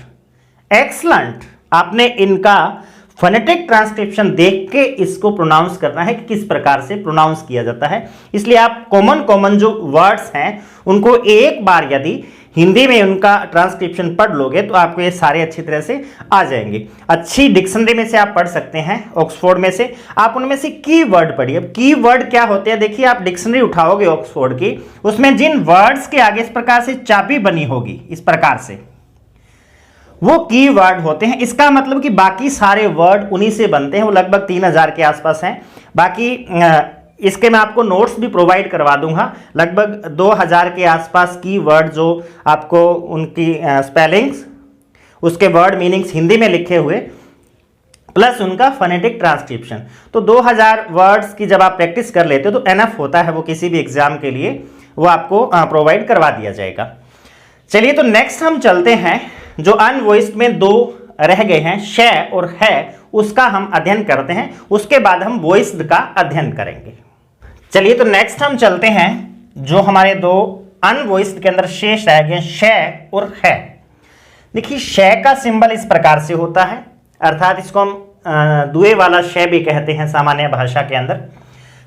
एक्सलेंट। आपने इनका फोनेटिक ट्रांसक्रिप्शन देख के इसको प्रोनाउंस करना है कि किस प्रकार से प्रोनाउंस किया जाता है। इसलिए आप कॉमन जो वर्ड्स हैं उनको एक बार यदि हिंदी में उनका ट्रांसक्रिप्शन पढ़ लोगे तो आपको ये सारे अच्छी तरह से आ जाएंगे। अच्छी डिक्शनरी में से आप पढ़ सकते हैं, ऑक्सफोर्ड में से आप उनमें से कीवर्ड पढ़िए। अब कीवर्ड क्या होते हैं, देखिए आप डिक्शनरी उठाओगे ऑक्सफोर्ड की, उसमें जिन वर्ड्स के आगे इस प्रकार से चाबी बनी होगी, इस प्रकार से, वो कीवर्ड होते हैं। इसका मतलब कि बाकी सारे वर्ड उन्हीं से बनते हैं। वो लगभग 3000 के आसपास हैं। बाकी इसके मैं आपको नोट्स भी प्रोवाइड करवा दूंगा। लगभग 2000 के आसपास कीवर्ड जो आपको उनकी स्पेलिंग्स, उसके वर्ड मीनिंग्स हिंदी में लिखे हुए, प्लस उनका फोनेटिक ट्रांसक्रिप्शन। तो 2000 वर्ड्स की जब आप प्रैक्टिस कर लेते हो तो एनफ होता है, वो किसी भी एग्जाम के लिए वो आपको प्रोवाइड करवा दिया जाएगा। चलिए तो नेक्स्ट हम चलते हैं, जो अनवॉइस्ड में दो रह गए हैं, शे और है, उसका हम अध्ययन करते हैं। उसके बाद हम वॉइस्ड का अध्ययन करेंगे। चलिए तो नेक्स्ट हम चलते हैं, जो हमारे दो अनवॉइस्ड के अंदर शेष रह गए, शे और है। देखिए शे का सिंबल इस प्रकार से होता है, अर्थात इसको हम दुए वाला शे भी कहते हैं सामान्य भाषा के अंदर।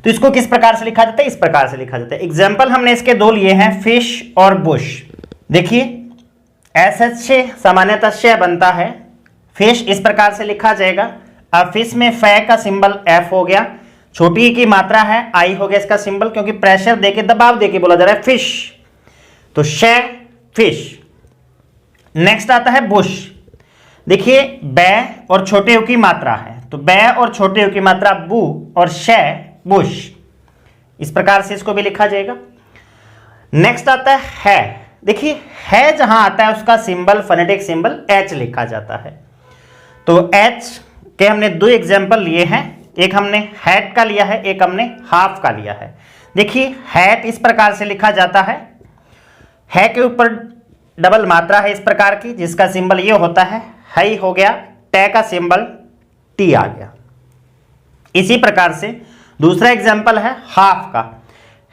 तो इसको किस प्रकार से लिखा जाता है, इस प्रकार से लिखा जाता है। एग्जाम्पल हमने इसके दो लिए हैं, फिश और बुश। देखिए SH से सामान्यतः शे बनता है, फिश इस प्रकार से लिखा जाएगा। अब फिश में फे का सिंबल F हो गया, छोटी ई की मात्रा है, I हो गया इसका सिंबल, क्योंकि प्रेशर देके, दबाव देके बोला जा रहा है फिश, तो शे, फिश। नेक्स्ट आता है बुश। देखिए बे और छोटे यू की मात्रा है, तो बे और छोटे यू की मात्रा बू और शे, बुश। इस प्रकार से इसको भी लिखा जाएगा। नेक्स्ट आता है, देखिए है जहां आता है उसका सिंबल, फोनेटिक सिंबल H लिखा जाता है। तो H के हमने दो एग्जाम्पल लिए हैं, एक हमने हैट का लिया है, एक हमने हाफ का लिया है। देखिए हैट इस प्रकार से लिखा जाता है के ऊपर डबल मात्रा है इस प्रकार की, जिसका सिंबल ये होता है, हाई हो गया, टे का सिंबल टी आ गया। इसी प्रकार से दूसरा एग्जाम्पल है हाफ का,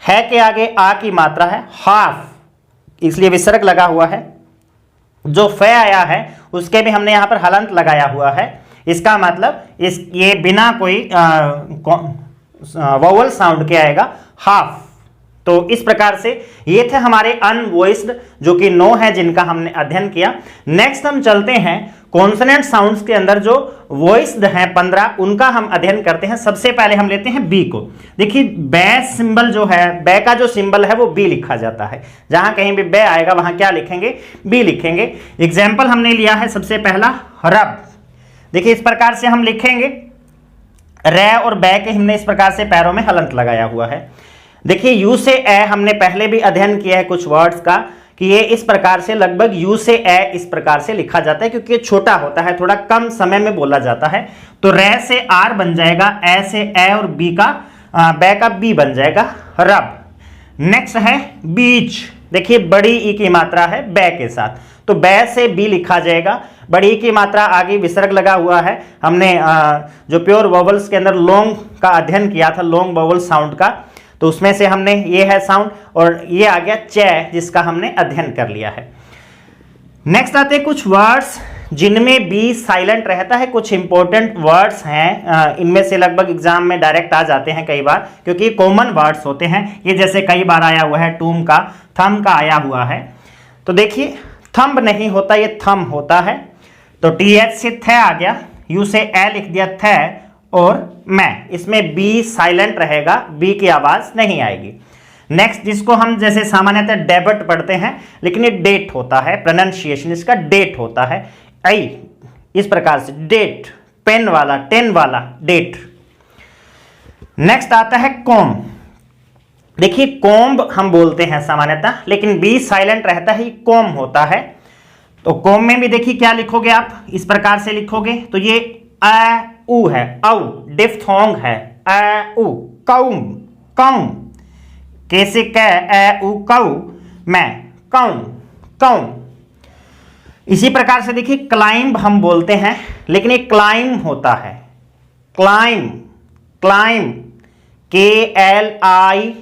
है के आगे आ की मात्रा है, हाफ, इसलिए विसर्ग लगा हुआ है। जो फे आया है उसके भी हमने यहां पर हलंत लगाया हुआ है। इसका मतलब ये बिना कोई वोवल साउंड के आएगा, हाफ। तो इस प्रकार से ये थे हमारे अनवॉइस्ड, जो कि 9 है, जिनका हमने अध्ययन किया। नेक्स्ट हम चलते हैं कॉन्सोनेंट साउंड्स के अंदर जो वॉइस्ड हैं 15, उनका हम अध्ययन करते हैं। सबसे पहले हम लेते हैं बी को। देखिए बे सिंबल जो है, बे का जो सिंबल है वो बी लिखा जाता है। जहां कहीं भी बे आएगा वहां क्या लिखेंगे, बी लिखेंगे। एग्जाम्पल हमने लिया है सबसे पहला रब। देखिए इस प्रकार से हम लिखेंगे, रे और बे के हमने इस प्रकार से पैरों में हलंत लगाया हुआ है। देखिए यू से ए हमने पहले भी अध्ययन किया है कुछ वर्ड्स का, कि ये इस प्रकार से लगभग यू से ए इस प्रकार से लिखा जाता है, क्योंकि ये छोटा होता है, थोड़ा कम समय में बोला जाता है। तो रे से आर बन जाएगा, ए से ए और बी का बे का बी बन जाएगा, रब। नेक्स्ट है बीच। देखिए बड़ी ई की मात्रा है बे के साथ, तो बै से बी लिखा जाएगा। बड़ी की मात्रा आगे विसर्ग लगा हुआ है। हमने जो प्योर वोवल्स के अंदर लॉन्ग का अध्ययन किया था, लॉन्ग वोवल साउंड का, तो उसमें से हमने ये है साउंड, और ये आ गया च जिसका हमने अध्ययन कर लिया है। नेक्स्ट आते हैं कुछ वर्ड्स जिनमें बी साइलेंट रहता है। कुछ इंपॉर्टेंट वर्ड्स हैं, इनमें से लगभग एग्जाम में डायरेक्ट आ जाते हैं कई बार, क्योंकि कॉमन वर्ड्स होते हैं ये। जैसे कई बार आया हुआ है टूम का, थम का आया हुआ है। तो देखिए थंब नहीं होता, ये थम होता है। तो TH से थ आ गया, यू से ए लिख दिया थ, और मैं, इसमें बी साइलेंट रहेगा, बी की आवाज नहीं आएगी। नेक्स्ट जिसको हम जैसे सामान्यतः डेबट पढ़ते हैं, लेकिन ये डेट होता है, प्रोनाउंसिएशन इसका डेट होता है। आई इस प्रकार से डेट, पेन वाला, टेन वाला, डेट। नेक्स्ट आता है कॉम्ब। देखिए कॉम्ब हम बोलते हैं सामान्यतः, लेकिन बी साइलेंट रहता है, कॉम्ब होता है। तो कॉम्ब में भी देखिए क्या लिखोगे आप, इस प्रकार से लिखोगे। तो ये अ उ है, औ डिफ्थोंग है, अ उ, कौम, कौम, कैसे क, अ उ, कौ, मैं, कौम, कौम। इसी प्रकार से देखिए क्लाइंब हम बोलते हैं, लेकिन ये क्लाइंब होता है, climb, climb, KLIAIM,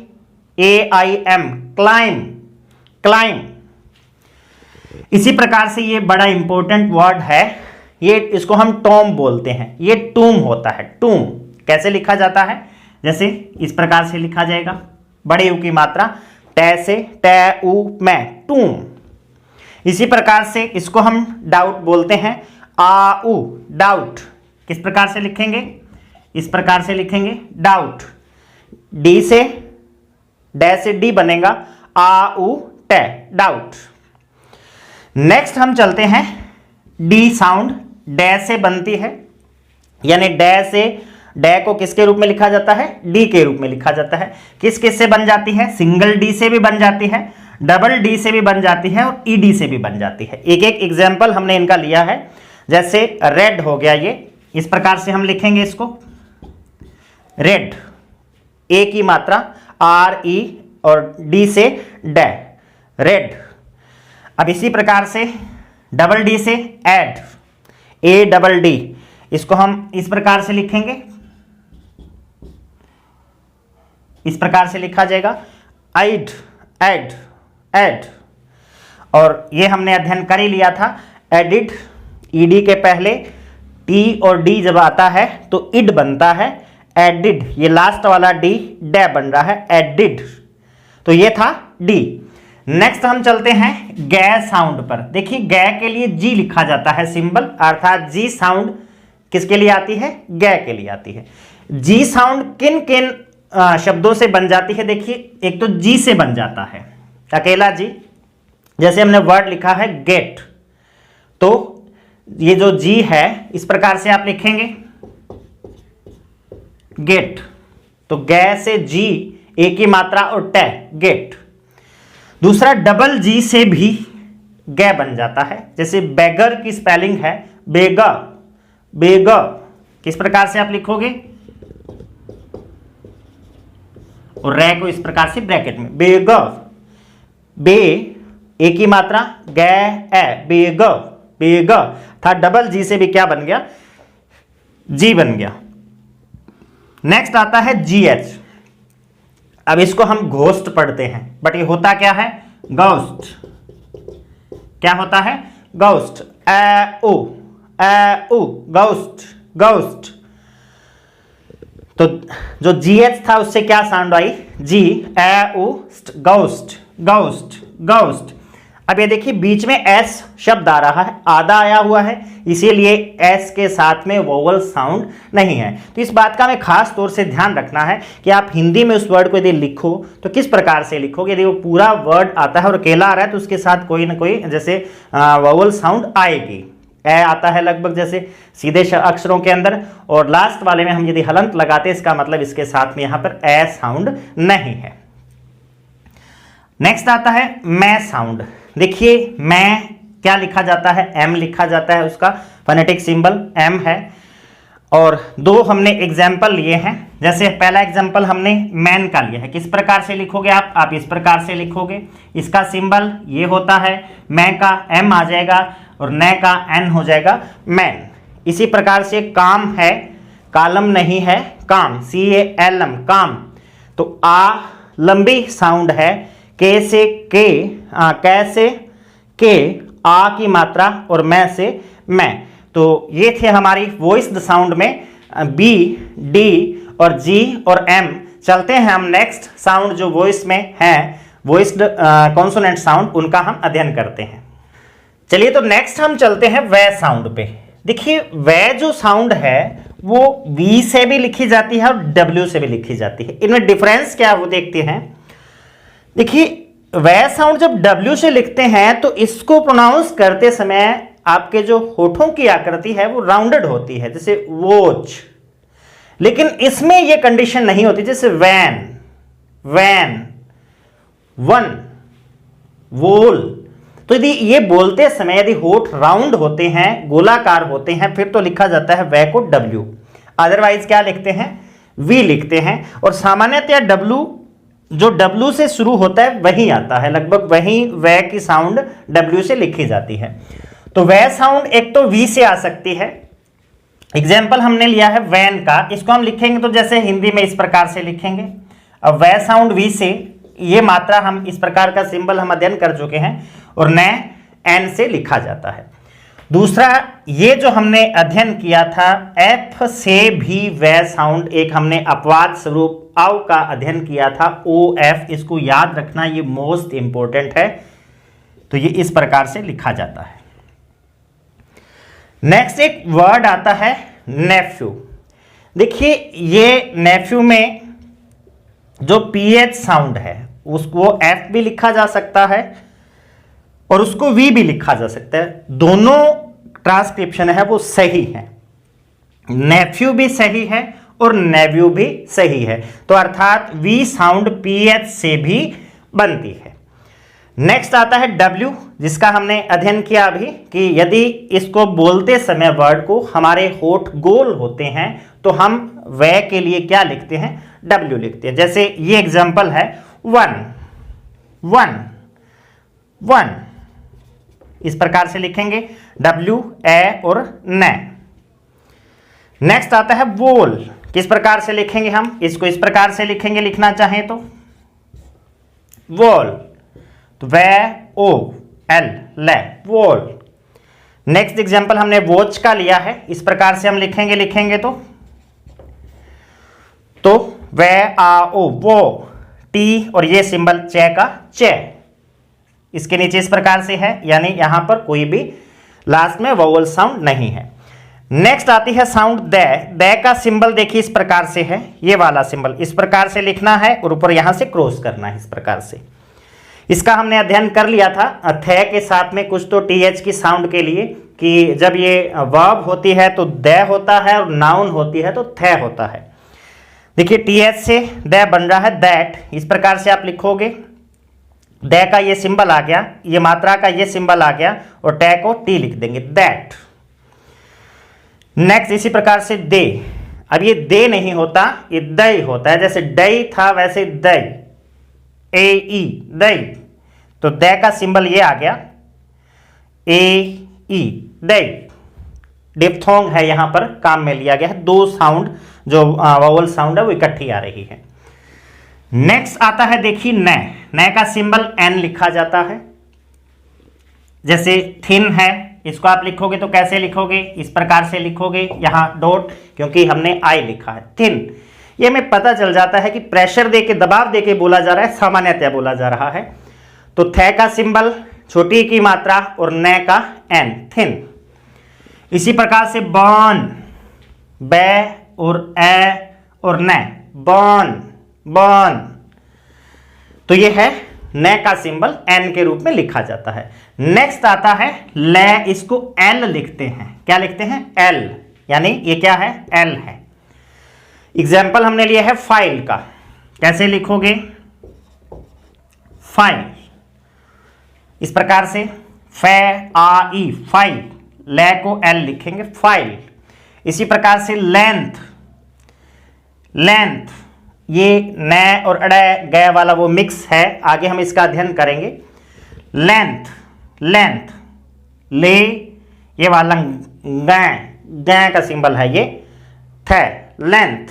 climb, climb. इसी प्रकार से ये बड़ा इंपॉर्टेंट वर्ड है, ये इसको हम टॉम बोलते हैं, ये टूम होता है, टूम। कैसे लिखा जाता है, जैसे इस प्रकार से लिखा जाएगा, बड़े यू की मात्रा, ट से, ट उ, मैं, टूम। इसी प्रकार से इसको हम डाउट बोलते हैं, आ उ, डाउट। किस प्रकार से लिखेंगे, इस प्रकार से लिखेंगे, डाउट। डी से, डे से डी बनेगा, आ उ, ट, डाउट। नेक्स्ट हम चलते हैं, डी साउंड डे से बनती है, यानी डे से, डे को किसके रूप में लिखा जाता है, डी के रूप में लिखा जाता है। किस किस से बन जाती है, सिंगल डी से भी बन जाती है, डबल डी से भी बन जाती है, और ईडी से भी बन जाती है। एक एक एग्जाम्पल हमने इनका लिया है। जैसे रेड हो गया, ये इस प्रकार से हम लिखेंगे इसको, रेड, ए की मात्रा, आर ई, और डी से डे, रेड। अब इसी प्रकार से डबल डी से एड, ए डबल डी, इसको हम इस प्रकार से लिखेंगे, इस प्रकार से लिखा जाएगा, आइड, एड, एड। और ये हमने अध्ययन कर ही लिया था, एडिड, ईडी के पहले टी और डी जब आता है तो इड बनता है, एडिड, ये लास्ट वाला डी डे बन रहा है, एडिड। तो ये था डी। नेक्स्ट हम चलते हैं गे साउंड पर। देखिए गे के लिए जी लिखा जाता है सिंबल, अर्थात जी साउंड किसके लिए आती है, गे के लिए आती है। जी साउंड किन किन शब्दों से बन जाती है, देखिए एक तो जी से बन जाता है, अकेला जी, जैसे हमने वर्ड लिखा है गेट, तो ये जो जी है इस प्रकार से आप लिखेंगे, गेट। तो गे से जी, ए की मात्रा और टे, गेट। दूसरा डबल जी से भी गे बन जाता है, जैसे बेगर की स्पेलिंग है बेगा, बेगा, किस प्रकार से आप लिखोगे, और रे को इस प्रकार से ब्रैकेट में, बेगा, बे, ए की मात्रा, गे, ए, बेगा, बेगा था। डबल जी से भी क्या बन गया, जी बन गया। नेक्स्ट आता है GH। अब इसको हम घोस्ट पढ़ते हैं, बट ये होता क्या है, गोस्ट। क्या होता है, गोस्ट, ए उ, गोस्ट, गोस्ट। तो जो GH था उससे क्या साउंड आई, जी, ए उ, गोस्ट, गोस्ट, गोस्ट। अब ये देखिए बीच में एस शब्द आ रहा है, आधा आया हुआ है, इसीलिए एस के साथ में वोवल साउंड नहीं है। तो इस बात का हमें खास तौर से ध्यान रखना है कि आप हिंदी में उस वर्ड को यदि लिखो तो किस प्रकार से लिखोगे। यदि वो पूरा वर्ड आता है और अकेला आ रहा है तो उसके साथ कोई ना कोई जैसे वोवल साउंड आएगी। ए आता है लगभग जैसे सीधे अक्षरों के अंदर, और लास्ट वाले में हम यदि हलंत लगाते हैं इसका मतलब इसके साथ में यहाँ पर ए साउंड नहीं है। नेक्स्ट आता है मैं साउंड। देखिए मैं क्या लिखा जाता है, एम लिखा जाता है, उसका फोनेटिक सिंबल एम है। और दो हमने एग्जाम्पल लिए हैं, जैसे पहला एग्जांपल हमने मैन का लिया है, किस प्रकार से लिखोगे आप इस प्रकार से लिखोगे। इसका सिंबल ये होता है, मैं का एम आ जाएगा और न का एन हो जाएगा मैन। इसी प्रकार से काम है, कालम नहीं है, काम, CALM काम। तो आ लंबी साउंड है, के से के, कैसे के, आ की मात्रा और मैं से मैं। तो ये थे हमारी वॉइस्ड साउंड में बी, डी और जी और एम। चलते हैं हम नेक्स्ट साउंड जो वॉइस में है, वॉइस्ड कॉन्सोनेंट साउंड, उनका हम अध्ययन करते हैं। चलिए तो नेक्स्ट हम चलते हैं वे साउंड पे। देखिए वे जो साउंड है वो वी से भी लिखी जाती है और डब्ल्यू से भी लिखी जाती है। इनमें डिफरेंस क्या है वो देखते हैं। देखिए वे साउंड जब डब्ल्यू से लिखते हैं तो इसको प्रोनाउंस करते समय आपके जो होठों की आकृति है वो राउंडेड होती है, जैसे वॉच। लेकिन इसमें यह कंडीशन नहीं होती, जैसे वैन, वैन, वन, वोल। तो यदि ये बोलते समय यदि होठ राउंड होते हैं, गोलाकार होते हैं, फिर तो लिखा जाता है वे को डब्ल्यू। अदरवाइज क्या लिखते हैं, वी लिखते हैं। और सामान्यतया डब्ल्यू जो डब्ल्यू से शुरू होता है वही आता है, लगभग वही वे की साउंड डब्ल्यू से लिखी जाती है। तो वे साउंड एक तो वी से आ सकती है। एग्जाम्पल हमने लिया है वैन का, इसको हम लिखेंगे तो जैसे हिंदी में इस प्रकार से लिखेंगे। अब वे साउंड वी से, ये मात्रा हम इस प्रकार का सिंबल हम अध्ययन कर चुके हैं, और न एन से लिखा जाता है। दूसरा ये जो हमने अध्ययन किया था एफ से भी वे साउंड, एक हमने अपवाद स्वरूप आव का अध्ययन किया था OF, इसको याद रखना, ये मोस्ट इंपॉर्टेंट है। तो ये इस प्रकार से लिखा जाता है। नेक्स्ट एक वर्ड आता है नेफ्यू। देखिए ये नेफ्यू में जो PH साउंड है उसको F भी लिखा जा सकता है और उसको V भी लिखा जा सकता है। दोनों ट्रांसक्रिप्शन है वो सही है, नेफ्यू भी सही है और नेव्यू भी सही है। तो अर्थात V साउंड PH से भी बनती है। नेक्स्ट आता है W, जिसका हमने अध्ययन किया अभी कि यदि इसको बोलते समय वर्ड को हमारे होठ गोल होते हैं तो हम वे के लिए क्या लिखते हैं, W लिखते हैं। जैसे ये एग्जांपल है वन, वन, वन, इस प्रकार से लिखेंगे W, ए और न। नेक्स्ट आता है वोल, किस प्रकार से लिखेंगे हम, इसको इस प्रकार से लिखेंगे लिखना चाहें तो वोल, तो वे ओ एल ले, वोल। नेक्स्ट एग्जांपल हमने वॉच का लिया है, इस प्रकार से हम लिखेंगे तो वे आ ओ वो, टी और ये सिंबल चे का चे, इसके नीचे इस प्रकार से है, यानी यहां पर कोई भी लास्ट में वोवल साउंड नहीं है। नेक्स्ट आती है साउंड दे। दे का सिंबल देखिए इस प्रकार से है, ये वाला सिंबल इस प्रकार से लिखना है और ऊपर यहां से क्रॉस करना है इस प्रकार से। इसका हमने अध्ययन कर लिया था थे के साथ में कुछ तो TH की साउंड के लिए, कि जब ये वर्ब होती है तो दे होता है और नाउन होती है तो थे होता है। देखिए TH से दे बन रहा है दैट, इस प्रकार से आप लिखोगे। दे का ये सिंबल आ गया, ये मात्रा का ये सिंबल आ गया और टे को टी लिख देंगे दैट। नेक्स्ट इसी प्रकार से दे, अब ये दे नहीं होता, ये दई होता है। जैसे डई था वैसे दई, ए ई दई, तो दे का सिंबल ये आ गया ए ई दई। डिप्थोंग है यहां पर काम में लिया गया है, दो साउंड जो वोवल साउंड है वो इकट्ठी आ रही है। नेक्स्ट आता है देखिए न का सिंबल एन लिखा जाता है। जैसे थिन है, इसको आप लिखोगे तो कैसे लिखोगे, इस प्रकार से लिखोगे, यहां डॉट, क्योंकि हमने आई लिखा है थिन। ये हमें पता चल जाता है कि प्रेशर देके, दबाव देके बोला जा रहा है, सामान्यतया बोला जा रहा है। तो थे का सिंबल छोटी की मात्रा और न का एन, थिन। इसी प्रकार से बर्न, बे और ए और न, बर्न, बर्न, तो ये है न का सिंबल एन के रूप में लिखा जाता है। नेक्स्ट आता है ले, इसको एल लिखते हैं, क्या लिखते हैं एल, यानी ये क्या है एल है। एग्जाम्पल हमने लिया है फाइल का, कैसे लिखोगे फाइल, इस प्रकार से फे आ ई फाइल, ले को एल लिखेंगे फाइल। इसी प्रकार से लेंथ, लेंथ, ये न और अड़ गय वाला वो मिक्स है, आगे हम इसका अध्ययन करेंगे। लेंथ, लेंथ, ले ये वाला गै का सिंबल है ये थ, लेंथ।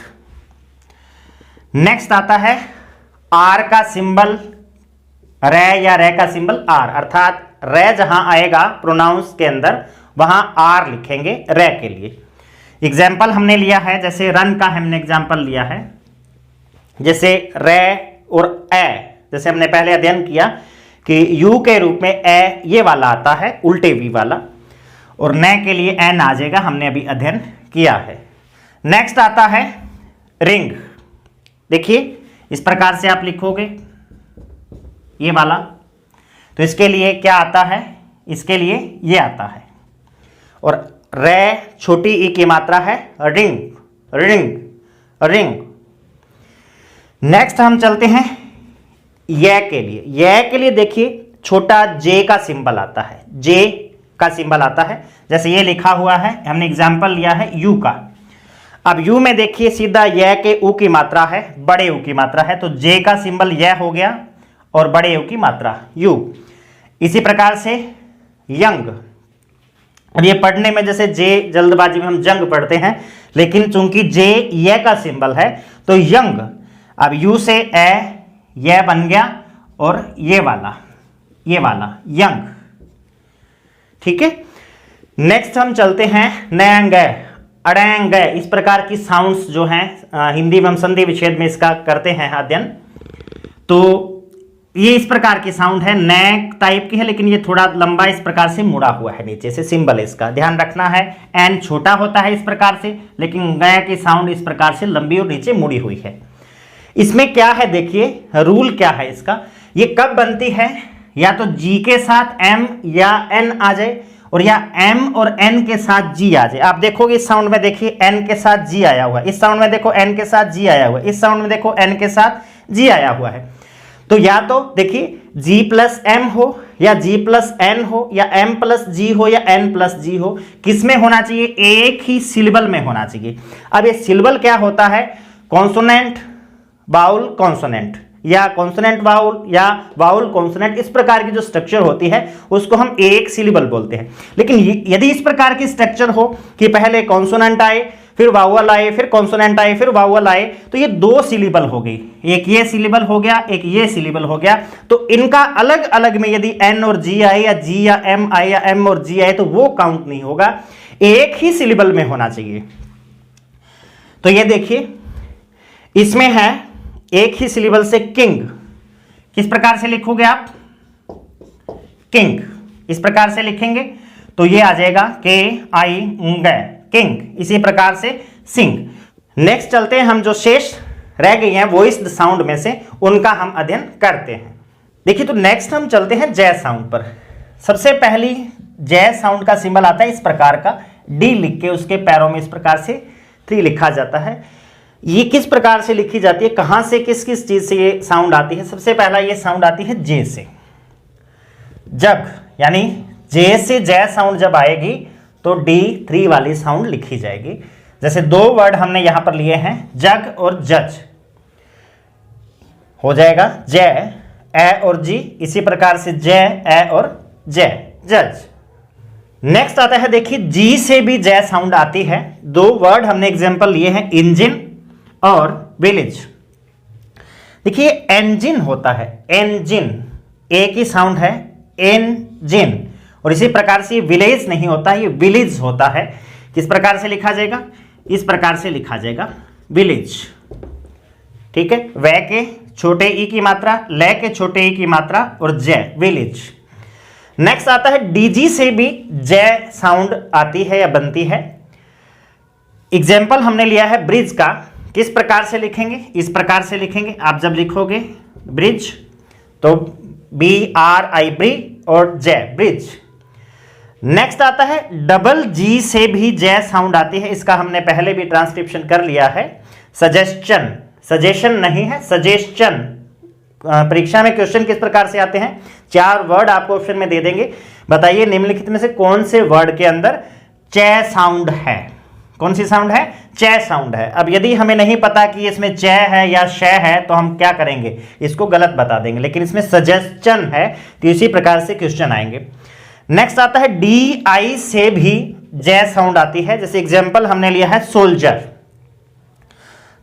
नेक्स्ट आता है आर का सिंबल, रे या रे का सिंबल आर, अर्थात रे जहां आएगा प्रोनाउंस के अंदर वहां आर लिखेंगे रे के लिए। एग्जाम्पल हमने लिया है, जैसे रन का हमने एग्जाम्पल लिया है, जैसे रे और ए, जैसे हमने पहले अध्ययन किया कि यू के रूप में ए ये वाला आता है उल्टे वी वाला, और न के लिए एन आ जाएगा, हमने अभी अध्ययन किया है। नेक्स्ट आता है रिंग। देखिए इस प्रकार से आप लिखोगे ये वाला, तो इसके लिए क्या आता है, इसके लिए ये आता है, और रे छोटी ई की मात्रा है रिंग, रिंग, रिंग। नेक्स्ट हम चलते हैं ये के लिए। ये के लिए देखिए छोटा जे का सिंबल आता है, जे का सिंबल आता है, जैसे ये लिखा हुआ है, हमने एग्जाम्पल लिया है यू का। अब यू में देखिए सीधा ये के ऊ की मात्रा है, बड़े ऊ की मात्रा है, तो जे का सिंबल यह हो गया और बड़े ऊ की मात्रा यू। इसी प्रकार से यंग, और ये पढ़ने में जैसे जे जल्दबाजी में हम जंग पढ़ते हैं, लेकिन चूंकि जे ये का सिंबल है तो यंग। अब यू से ए ये बन गया और ये वाला यंग, ठीक है। नेक्स्ट हम चलते हैं नयंग, अड़ेंग। इस प्रकार की साउंड्स जो हैं हिंदी में हम संधि विच्छेद में इसका करते हैं अध्ययन, तो ये इस प्रकार की साउंड है, नए टाइप की है, लेकिन ये थोड़ा लंबा इस प्रकार से मुड़ा हुआ है नीचे से, सिंबल इसका ध्यान रखना है। एन छोटा होता है इस प्रकार से, लेकिन गया की साउंड इस प्रकार से लंबी और नीचे मुड़ी हुई है। इसमें क्या है देखिए, रूल क्या है इसका, ये कब बनती है, या तो जी के साथ एम या एन आ जाए, और या एम और एन के साथ जी आ जाए। आप देखोगे इस साउंड में देखिए एन के साथ जी आया हुआ है, इस साउंड में देखो एन के साथ जी आया हुआ है, इस साउंड में देखो एन के साथ जी आया हुआ है। तो या तो देखिए जी प्लस एम हो या जी प्लस एन हो या एम प्लस जी हो या एन प्लस जी हो, किसमें होना चाहिए, एक ही सिलेबल में होना चाहिए। अब ये सिलेबल क्या होता है, कॉन्सोनेंट बाउल कॉन्सोनेंट, या कॉन्सोनेंट बाउल या बाउल कॉन्सोनेंट, इस प्रकार की जो स्ट्रक्चर होती है उसको हम एक सिलेबल बोलते हैं। लेकिन यदि इस प्रकार की स्ट्रक्चर हो कि पहले कॉन्सोनेंट आए फिर वावल आए फिर कॉन्सोनेंट आए फिर वावल आए, तो ये दो सिलेबल हो गई, एक ये सिलेबल हो गया एक ये सिलेबल हो गया। तो इनका अलग अलग में यदि एन और जी आए या जी या एम आए या एम और जी आए तो वो काउंट नहीं होगा, एक ही सिलेबल में होना चाहिए। तो ये देखिए इसमें है एक ही सिलेबल से किंग, किस प्रकार से लिखोगे आप, किंग, इस प्रकार से लिखेंगे तो ये आ जाएगा के आई किंग, इसी प्रकार से सिंग। नेक्स्ट चलते हैं हम, जो शेष रह गई हैं वॉइस्ड साउंड में से उनका हम अध्ययन करते हैं। देखिए तो नेक्स्ट हम चलते हैं जय साउंड पर। सबसे पहली जय साउंड का सिंबल आता है इस प्रकार का, डी लिख के उसके पैरों में इस प्रकार से 3 लिखा जाता है। ये किस प्रकार से लिखी जाती है, कहां से किस किस चीज से ये साउंड आती है। सबसे पहला ये साउंड आती है जे से, जग, यानी जे से जय साउंड जब आएगी तो D3 वाली साउंड लिखी जाएगी। जैसे 2 वर्ड हमने यहां पर लिए हैं जग और जज, हो जाएगा जय ए और जी, इसी प्रकार से जय ए और जय जज। नेक्स्ट आता है देखिए जी से भी जय साउंड आती है। 2 वर्ड हमने एग्जांपल लिए हैं इंजन और विलेज। देखिए इंजन होता है, इंजन एक ही साउंड है इंजन, और इसी प्रकार से विलेज नहीं होता, ये विलेज होता है। किस प्रकार से लिखा जाएगा, इस प्रकार से लिखा जाएगा विलेज, ठीक है। वे के छोटे ई की मात्रा, ले के छोटे ई की मात्रा और जय, विलेज। नेक्स्ट आता है डीजी से भी जय साउंड आती है या बनती है। एग्जाम्पल हमने लिया है ब्रिज का, किस प्रकार से लिखेंगे, इस प्रकार से लिखेंगे। आप जब लिखोगे ब्रिज तो BRI ब्रिज और जय ब्रिज। नेक्स्ट आता है डबल जी से भी जय साउंड आती है, इसका हमने पहले भी ट्रांसक्रिप्शन कर लिया है। सजेशन, सजेशन नहीं है सजेशन। परीक्षा में क्वेश्चन किस प्रकार से आते हैं, 4 वर्ड आपको ऑप्शन में दे देंगे, बताइए निम्नलिखित में से कौन से वर्ड के अंदर च साउंड है। कौन सी साउंड है? च साउंड है। अब यदि हमें नहीं पता कि इसमें च है या श है तो हम क्या करेंगे, इसको गलत बता देंगे, लेकिन इसमें सजेशन है तो इसी प्रकार से क्वेश्चन आएंगे। नेक्स्ट आता है डी आई से भी ज साउंड आती है। जैसे एग्जांपल हमने लिया है सोल्जर,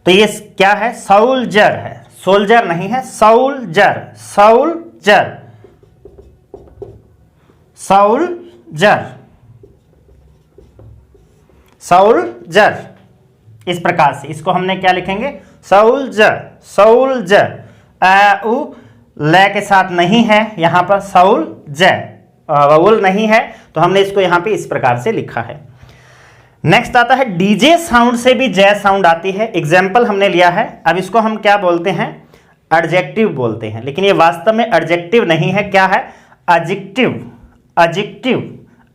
तो ये क्या है? सोल्जर है, सोल्जर नहीं है, सोल्जर, सोल्जर, सोल्जर, सोल्जर। इस प्रकार से इसको हमने क्या लिखेंगे? Soldier, soldier. उ ल के साथ नहीं है यहां पर, सोल्जर वावल नहीं है, तो हमने इसको यहां पे इस प्रकार से लिखा है। नेक्स्ट आता है डीजे साउंड से भी जय साउंड आती है। एग्जाम्पल हमने लिया है। अब इसको हम क्या बोलते हैं? एडजेक्टिव बोलते हैं, लेकिन ये वास्तव में एडजेक्टिव नहीं है, क्या है? Adjective, adjective,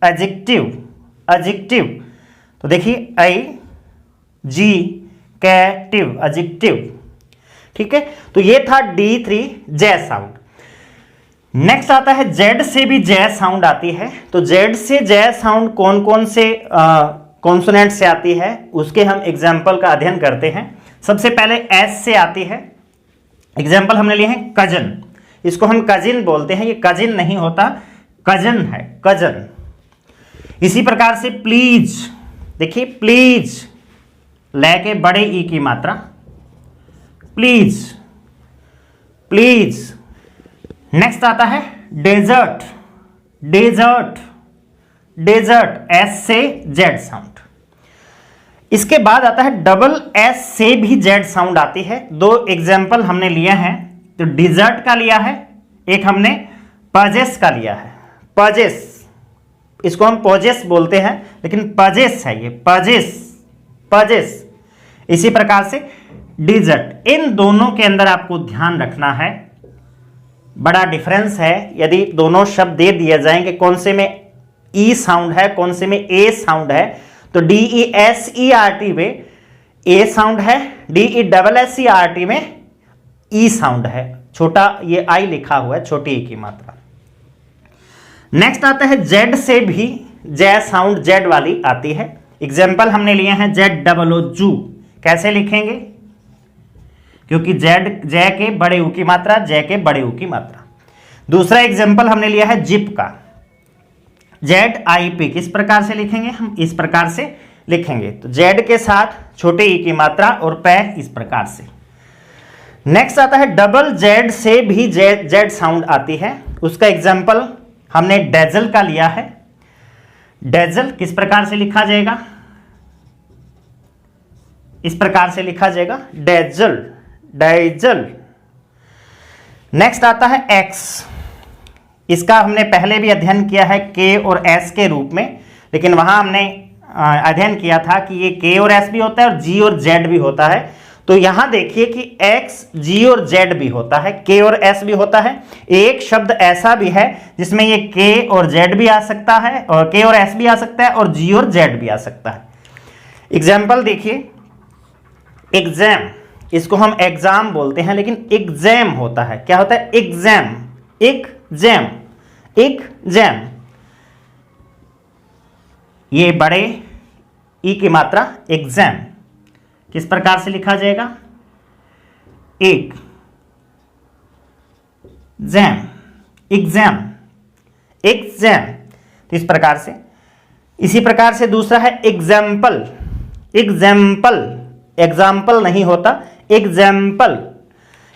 adjective, adjective. तो देखिए आई जी कैटिव, एडजेक्टिव। ठीक है, तो ये था D3 जय साउंड। नेक्स्ट आता है जेड से भी जय साउंड आती है। तो जेड से जय साउंड कौन कौन से कॉन्सोनेंट से आती है उसके हम एग्जाम्पल का अध्ययन करते हैं। सबसे पहले एस से आती है। एग्जाम्पल हमने लिए हैं कजन, इसको हम कजिन बोलते हैं, ये कजिन नहीं होता, कजन है, कजन। इसी प्रकार से प्लीज, देखिए प्लीज, ले के बड़े ई की मात्रा, प्लीज, प्लीज। नेक्स्ट आता है डेजर्ट, डेजर्ट, डेजर्ट, एस से जेड साउंड। इसके बाद आता है डबल एस से भी जेड साउंड आती है। दो एग्जाम्पल हमने लिए हैं, तो डिजर्ट का लिया है, एक हमने पजेस का लिया है, पजेस, इसको हम पोजेस बोलते हैं लेकिन पजेस है ये, पजेस, पजेस। इसी प्रकार से डिजर्ट। इन दोनों के अंदर आपको ध्यान रखना है, बड़ा डिफरेंस है। यदि दोनों शब्द दे दिए जाएंगे कौन से में ई साउंड है, कौन से में ए साउंड है, तो DESERT में ए साउंड है, DESSERT में ई साउंड है, छोटा ये आई लिखा हुआ है, छोटी ई की मात्रा। नेक्स्ट आता है जेड से भी जय साउंड जेड वाली आती है। एग्जाम्पल हमने लिए हैं ZOO जू, कैसे लिखेंगे? क्योंकि जेड जय के बड़े ऊ की मात्रा, जय के बड़े ऊ की मात्रा। दूसरा एग्जाम्पल हमने लिया है जिप का, ZIP, किस प्रकार से लिखेंगे? हम इस प्रकार से लिखेंगे, तो जेड के साथ छोटे ई की मात्रा और पै इस प्रकार से। नेक्स्ट आता है डबल जेड से भी जेड साउंड आती है। उसका एग्जाम्पल हमने डेजल का लिया है। डेजल किस प्रकार से लिखा जाएगा? इस प्रकार से लिखा जाएगा, डेजल, डेजल। नेक्स्ट आता है एक्स, इसका हमने पहले भी अध्ययन किया है के और एस के रूप में, लेकिन वहां हमने अध्ययन किया था कि ये के और एस भी होता है और जी और जेड भी होता है। तो यहां देखिए कि एक्स, जी और जेड भी होता है, के और एस भी होता है। एक शब्द ऐसा भी है जिसमें ये के और जेड भी आ सकता है, और के और एस भी आ सकता है, और जी और जेड भी आ सकता है। एग्जाम्पल देखिए, एग्जाम, इसको हम एग्जाम बोलते हैं लेकिन एग्जाम होता है, क्या होता है? Exam, exam, exam. ये बड़े ई की मात्रा, एग्जाम, किस प्रकार से लिखा जाएगा? एक जैम, एग्जाम, एग्जाम, तो इस प्रकार से। इसी प्रकार से दूसरा है एग्जाम्पल, एग्जाम्पल, एग्जाम्पल नहीं होता, एग्जाम्पल।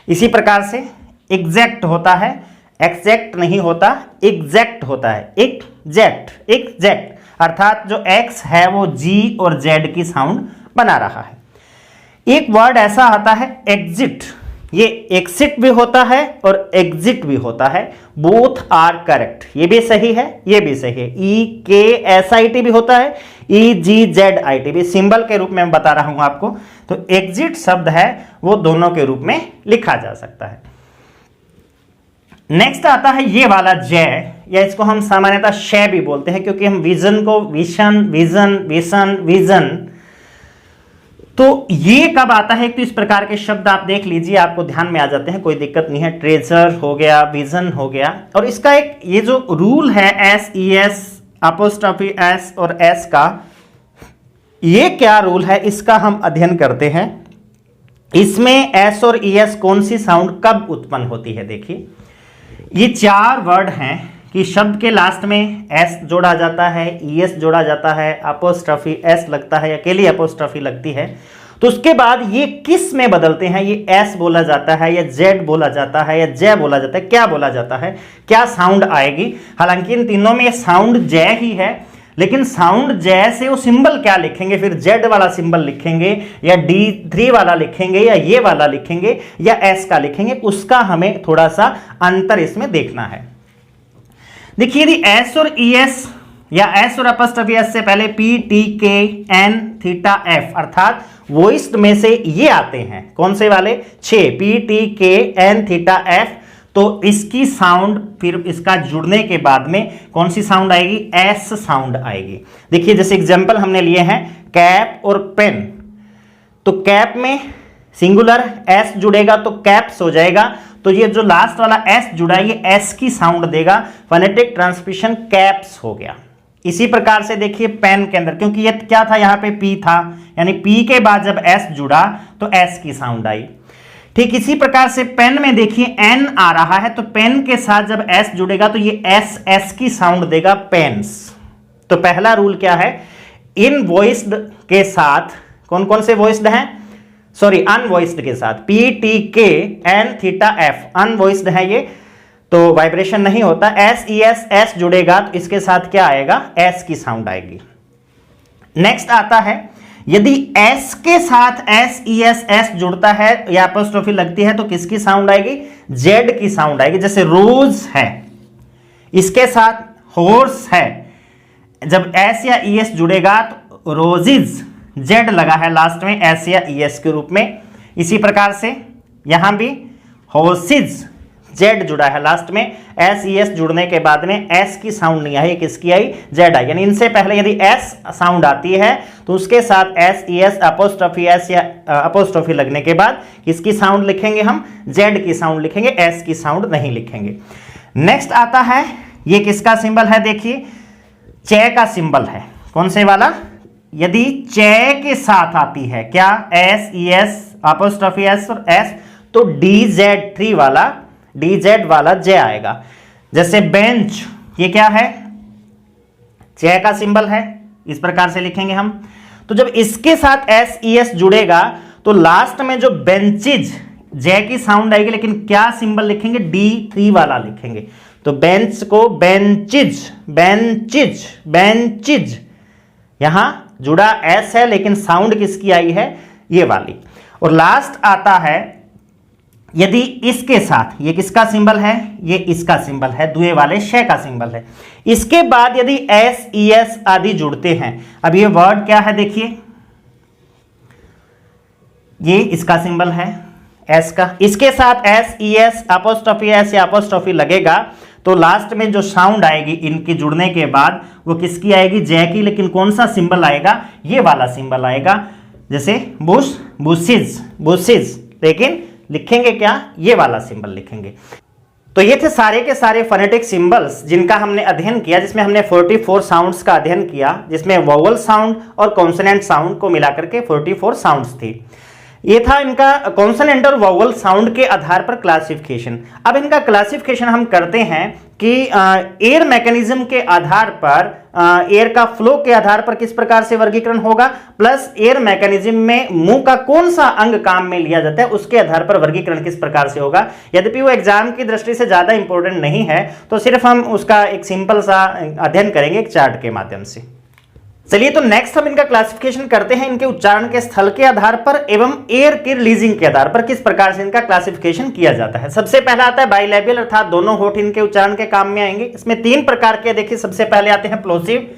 इसी प्रकार से एग्जैक्ट होता है, एक्जैक्ट नहीं होता, एग्जैक्ट होता है, एग्जैक्ट, एग्जैक्ट। अर्थात जो एक्स है वो जी और जेड की साउंड बना रहा है। एक वर्ड ऐसा आता है एग्जिट, ये एक्सिट भी होता है और एग्जिट भी होता है, बोथ आर करेक्ट, ये भी सही है, ये भी सही है। EKSIT भी होता है, EGZIT भी, सिंबल के रूप में मैं बता रहा हूं आपको। तो एग्जिट शब्द है वो दोनों के रूप में लिखा जा सकता है। नेक्स्ट आता है ये वाला जय, या इसको हम सामान्यतः शय भी बोलते हैं, क्योंकि हम विजन को विशन, विजन, विशन, विजन, तो ये कब आता है? तो इस प्रकार के शब्द आप देख लीजिए, आपको ध्यान में आ जाते हैं, कोई दिक्कत नहीं है। ट्रेजर हो गया, विजन हो गया, और इसका एक ये जो रूल है SES अपोस्ट्रोफी S और S का, ये क्या रूल है इसका हम अध्ययन करते हैं। इसमें एस और ईएस कौन सी साउंड कब उत्पन्न होती है। देखिए ये 4 वर्ड हैं कि शब्द के लास्ट में एस जोड़ा जाता है, ईएस जोड़ा जाता है, अपोस्ट्रोफी एस लगता है, अकेली अपोस्ट्रोफी लगती है। तो उसके बाद ये किस में बदलते हैं, ये एस बोला जाता है या जेड बोला जाता है या जय बोला जाता है, क्या बोला जाता है, क्या साउंड आएगी। हालांकि इन तीनों में साउंड जय ही है, लेकिन साउंड जय से वो सिंबल क्या लिखेंगे, फिर जेड वाला सिंबल लिखेंगे या D3 वाला लिखेंगे या ये वाला लिखेंगे या एस का लिखेंगे, उसका हमें थोड़ा सा अंतर इसमें देखना है। देखिए यदि एस और ईएस या एस और अपॉस्ट्रोफी एस से पहले पी टी के एन थीटा एफ अर्थात वॉइस्ड में से ये आते हैं, कौन से वाले 6 पी टी के एन थीटा एफ, तो इसकी साउंड फिर इसका जुड़ने के बाद में कौन सी साउंड आएगी, एस साउंड आएगी। देखिए जैसे एग्जांपल हमने लिए हैं कैप और पेन, तो कैप में सिंगुलर एस जुड़ेगा तो कैप्स हो जाएगा, तो ये जो लास्ट वाला एस जुड़ा है ये एस की साउंड देगा, फोनेटिक ट्रांसमिशन कैप्स हो गया। इसी प्रकार से देखिए पेन के अंदर, क्योंकि ये क्या था, यहाँ पे पी था, यानी पी के बाद जब एस जुड़ा तो एस की साउंड आई। ठीक इसी प्रकार से पेन में देखिए एन आ रहा है, तो पेन के साथ जब एस जुड़ेगा तो ये एस एस की साउंड देगा, पेन्स। तो पहला रूल क्या है, इन वॉइस्ड के साथ कौन कौन से वॉइस्ड हैं, सॉरी अनवॉइस्ड के साथ पी टी के एन थीटा एफ, अनवॉइस्ड है ये, तो वाइब्रेशन नहीं होता। एस ई एस एस जुड़ेगा तो इसके साथ क्या आएगा, एस की साउंड आएगी। नेक्स्ट आता है यदि एस के साथ एस ई एस एस जुड़ता है या अपॉस्ट्रोफी लगती है तो किसकी साउंड आएगी, जेड की साउंड आएगी। जैसे रोज है, इसके साथ हॉर्स है, जब एस या ई एस जुड़ेगा तो रोजिज, जेड लगा है लास्ट में एस या ई एस के रूप में। इसी प्रकार से यहां भी हॉर्सिज, जेड जुड़ा है लास्ट में, एस ई एस जुड़ने के बाद में एस की साउंड नहीं आई, किसकी आई, जेड आई। यानी इनसे पहले यदि एस साउंड आती है तो उसके साथ S E S apostrophe S या अपोस्ट्रोफी लगने के बाद किसकी साउंड लिखेंगे, हम जेड की साउंड लिखेंगे, एस की साउंड नहीं लिखेंगे। नेक्स्ट आता है, ये किसका सिंबल है, देखिए चय का सिंबल है, कौन से वाला, यदि चय के साथ आती है क्या, S E S apostrophe S और एस, तो DZ3 वाला, DZ वाला जे आएगा। जैसे बेंच, ये क्या है, चय का सिंबल है, इस प्रकार से लिखेंगे हम। तो जब इसके साथ एस ई एस जुड़ेगा तो लास्ट में जो बेंचिज, जे की साउंड आएगी, लेकिन क्या सिंबल लिखेंगे, D3 वाला लिखेंगे। तो बेंच को बेंचिज, बेंचिज, बेंचिज, यहां जुड़ा एस है लेकिन साउंड किसकी आई है, ये वाली। और लास्ट आता है यदि इसके साथ, ये किसका सिंबल है, ये इसका सिंबल है, दुए वाले शय का सिंबल है। इसके बाद यदि एस ई एस आदि जुड़ते हैं, अब ये वर्ड क्या है, देखिए ये इसका सिंबल है एस का, इसके साथ S E S apostrophe S या अपोस्ट्रोफी लगेगा तो लास्ट में जो साउंड आएगी इनके जुड़ने के बाद वो किसकी आएगी, जय की, लेकिन कौन सा सिंबल आएगा, ये वाला सिंबल आएगा। जैसे बुश, बुशिज, बुशिज, लेकिन लिखेंगे क्या, ये वाला सिंबल लिखेंगे। तो ये थे सारे के सारे फोनेटिक सिंबल्स जिनका हमने अध्ययन किया, जिसमें हमने 44 साउंड्स का अध्ययन किया, जिसमें वोवल साउंड और कॉन्सोनेंट साउंड को मिलाकर के 44 साउंड्स थी। ये था इनका कॉन्सोनेंट और वोवल साउंड के आधार पर क्लासिफिकेशन। अब इनका क्लासिफिकेशन हम करते हैं कि एयर मैकेनिज्म के आधार पर, एयर का फ्लो के आधार पर किस प्रकार से वर्गीकरण होगा, प्लस एयर मैकेनिज्म में मुंह का कौन सा अंग काम में लिया जाता है उसके आधार पर वर्गीकरण किस प्रकार से होगा। यद्यपि वो एग्जाम की दृष्टि से ज्यादा इंपॉर्टेंट नहीं है, तो सिर्फ हम उसका एक सिंपल सा अध्ययन करेंगे एक चार्ट के माध्यम से। चलिए तो नेक्स्ट हम इनका क्लासिफिकेशन करते हैं इनके उच्चारण के स्थल के आधार पर एवं एयर की रिलीजिंग के आधार पर किस प्रकार से इनका क्लासिफिकेशन किया जाता है। सबसे पहला आता है बाइलेबियल, अर्थात दोनों होठ इनके उच्चारण के काम में आएंगे। इसमें 3 प्रकार के, देखिए सबसे पहले आते हैं प्लोसिव।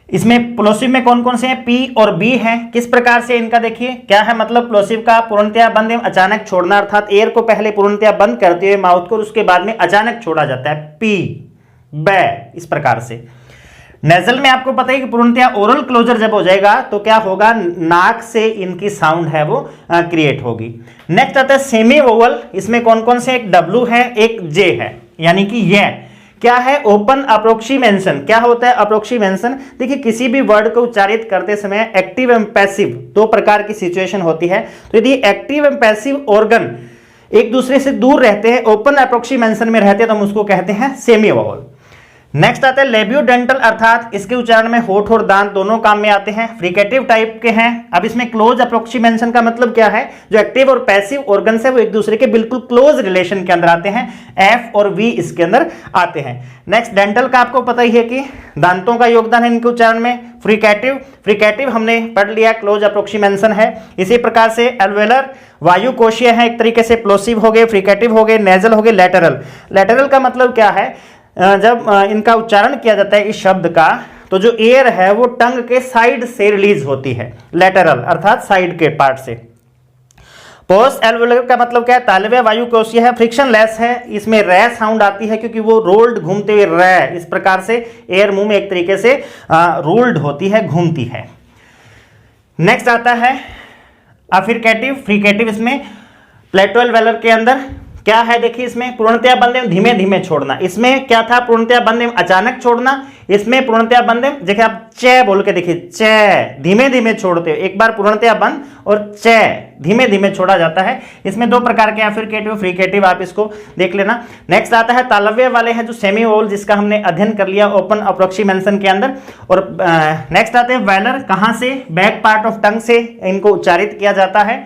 इसमें प्लोसिव में कौन कौन से हैं, पी और बी हैं। किस प्रकार से इनका देखिए क्या है, मतलब प्लोसिव का पूर्णतया बंद एवं अचानक छोड़ना, अर्थात एयर को पहले पूर्णतया बंद करते हुए माउथ को, उसके बाद में अचानक छोड़ा जाता है, पी बै, इस प्रकार से। नेजल में आपको पता है कि पूर्णतया ओरल क्लोजर जब हो जाएगा तो क्या होगा, नाक से इनकी साउंड है वो क्रिएट होगी। नेक्स्ट आता है सेमी वोवल। इसमें कौन कौन से, एक डब्ल्यू है एक जे है, यानी कि ये क्या है ओपन अप्रोक्सीमेशन। क्या होता है अप्रोक्सीमेशन? देखिए किसी भी वर्ड को उच्चारित करते समय एक्टिव एवं पैसिव दो प्रकार की सिचुएशन होती है। तो यदि एक्टिव एवं पैसिव ऑर्गन एक दूसरे से दूर रहते हैं, ओपन अप्रोक्सीमेशन में रहते हैं, तो हम उसको कहते हैं सेमी वोवल। नेक्स्ट आता है लेबियोडेंटल, अर्थात इसके उच्चारण में होठ और दांत दोनों काम में आते हैं, फ्रिकेटिव टाइप के हैं। अब इसमें क्लोज अप्रोक्सीमेशन का मतलब क्या है? जो एक्टिव और पैसिव ऑर्गन्स है वो एक दूसरे के बिल्कुल क्लोज रिलेशन के अंदर आते हैं, एफ और वी इसके अंदर आते हैं। नेक्स्ट डेंटल का आपको पता ही है कि दांतों का योगदान है इनके उच्चारण में। फ्रिकेटिव हमने पढ़ लिया, क्लोज अप्रोक्सीमेशन है। इसी प्रकार से एल्वेलर वायु कोशीय है, एक तरीके से प्लोसिव हो गए, फ्रिकेटिव हो गए, नेजल हो गए, लेटरल का मतलब क्या है? जब इनका उच्चारण किया जाता है इस शब्द का, तो जो एयर है वो टंग के साइड से रिलीज होती है, लेटरल अर्थात साइड के पार्ट से। पोस्ट एल्वेलर का मतलब क्या है? तालव्य वायु कोशीय है, फ्रिक्शन लेस है, इसमें रै साउंड आती है क्योंकि वो रोल्ड घूमते हुए रै, इस प्रकार से एयर मुंह में एक तरीके से रोल्ड होती है, घूमती है। नेक्स्ट आता है फ्रिकेटिव, इसमें प्लेटो एल्वेलर के अंदर क्या है? देखिए इसमें पूर्णतया बंद एवं धीमे धीमे छोड़ना। इसमें क्या था? पूर्णतया बंद एवं अचानक छोड़ना। इसमें पूर्णतया बंद एवं, देखिए आप च बोल के देखिए, च धीमे धीमे छोड़ते हो, एक बार पूर्णतया बंद और च धीमे धीमे छोड़ा जाता है। इसमें दो प्रकार के फ्रिकेटिव फ्रिकेटिव, आप इसको देख लेना। नेक्स्ट आता है तालव्य वाले हैं जो सेमी वोवल, जिसका हमने अध्ययन कर लिया ओपन अप्रोक्सीमेशन के अंदर। और नेक्स्ट आते हैं वेलर, कहां से? बैक पार्ट ऑफ टंग से इनको उच्चारित किया जाता है।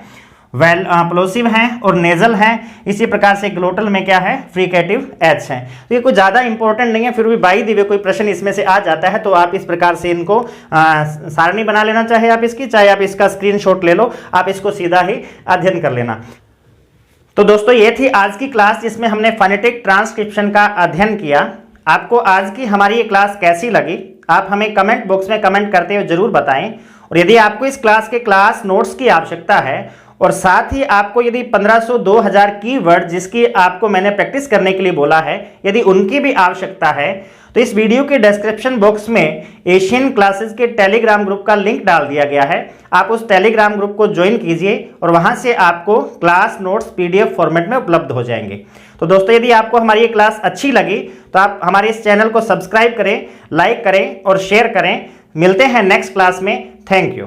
प्लोसिव हैं और नेजल हैं। इसी प्रकार से ग्लोटल में क्या है? फ्रिकेटिव एच है। तो ये कोई ज़्यादा इंपॉर्टेंट नहीं है, फिर भी बाई द वे कोई प्रश्न इसमें से आ जाता है तो आप इस प्रकार से इनको सारणी बना लेना, चाहे आप इसकी, चाहे आप इसका स्क्रीनशॉट ले लो, आप इसको सीधा ही अध्ययन कर लेना। तो दोस्तों ये थी आज की क्लास जिसमें हमने फोनेटिक ट्रांसक्रिप्शन का अध्ययन किया। आपको आज की हमारी ये क्लास कैसी लगी आप हमें कमेंट बॉक्स में कमेंट करते हुए जरूर बताएं। और यदि आपको इस क्लास के क्लास नोट्स की आवश्यकता है और साथ ही आपको यदि 1500-2000 कीवर्ड जिसकी आपको मैंने प्रैक्टिस करने के लिए बोला है, यदि उनकी भी आवश्यकता है, तो इस वीडियो के डिस्क्रिप्शन बॉक्स में एशियन क्लासेस के टेलीग्राम ग्रुप का लिंक डाल दिया गया है। आप उस टेलीग्राम ग्रुप को ज्वाइन कीजिए और वहां से आपको क्लास नोट्स पीडीएफ फॉर्मेट में उपलब्ध हो जाएंगे। तो दोस्तों यदि आपको हमारी ये क्लास अच्छी लगी तो आप हमारे इस चैनल को सब्सक्राइब करें, लाइक करें और शेयर करें। मिलते हैं नेक्स्ट क्लास में। Thank you.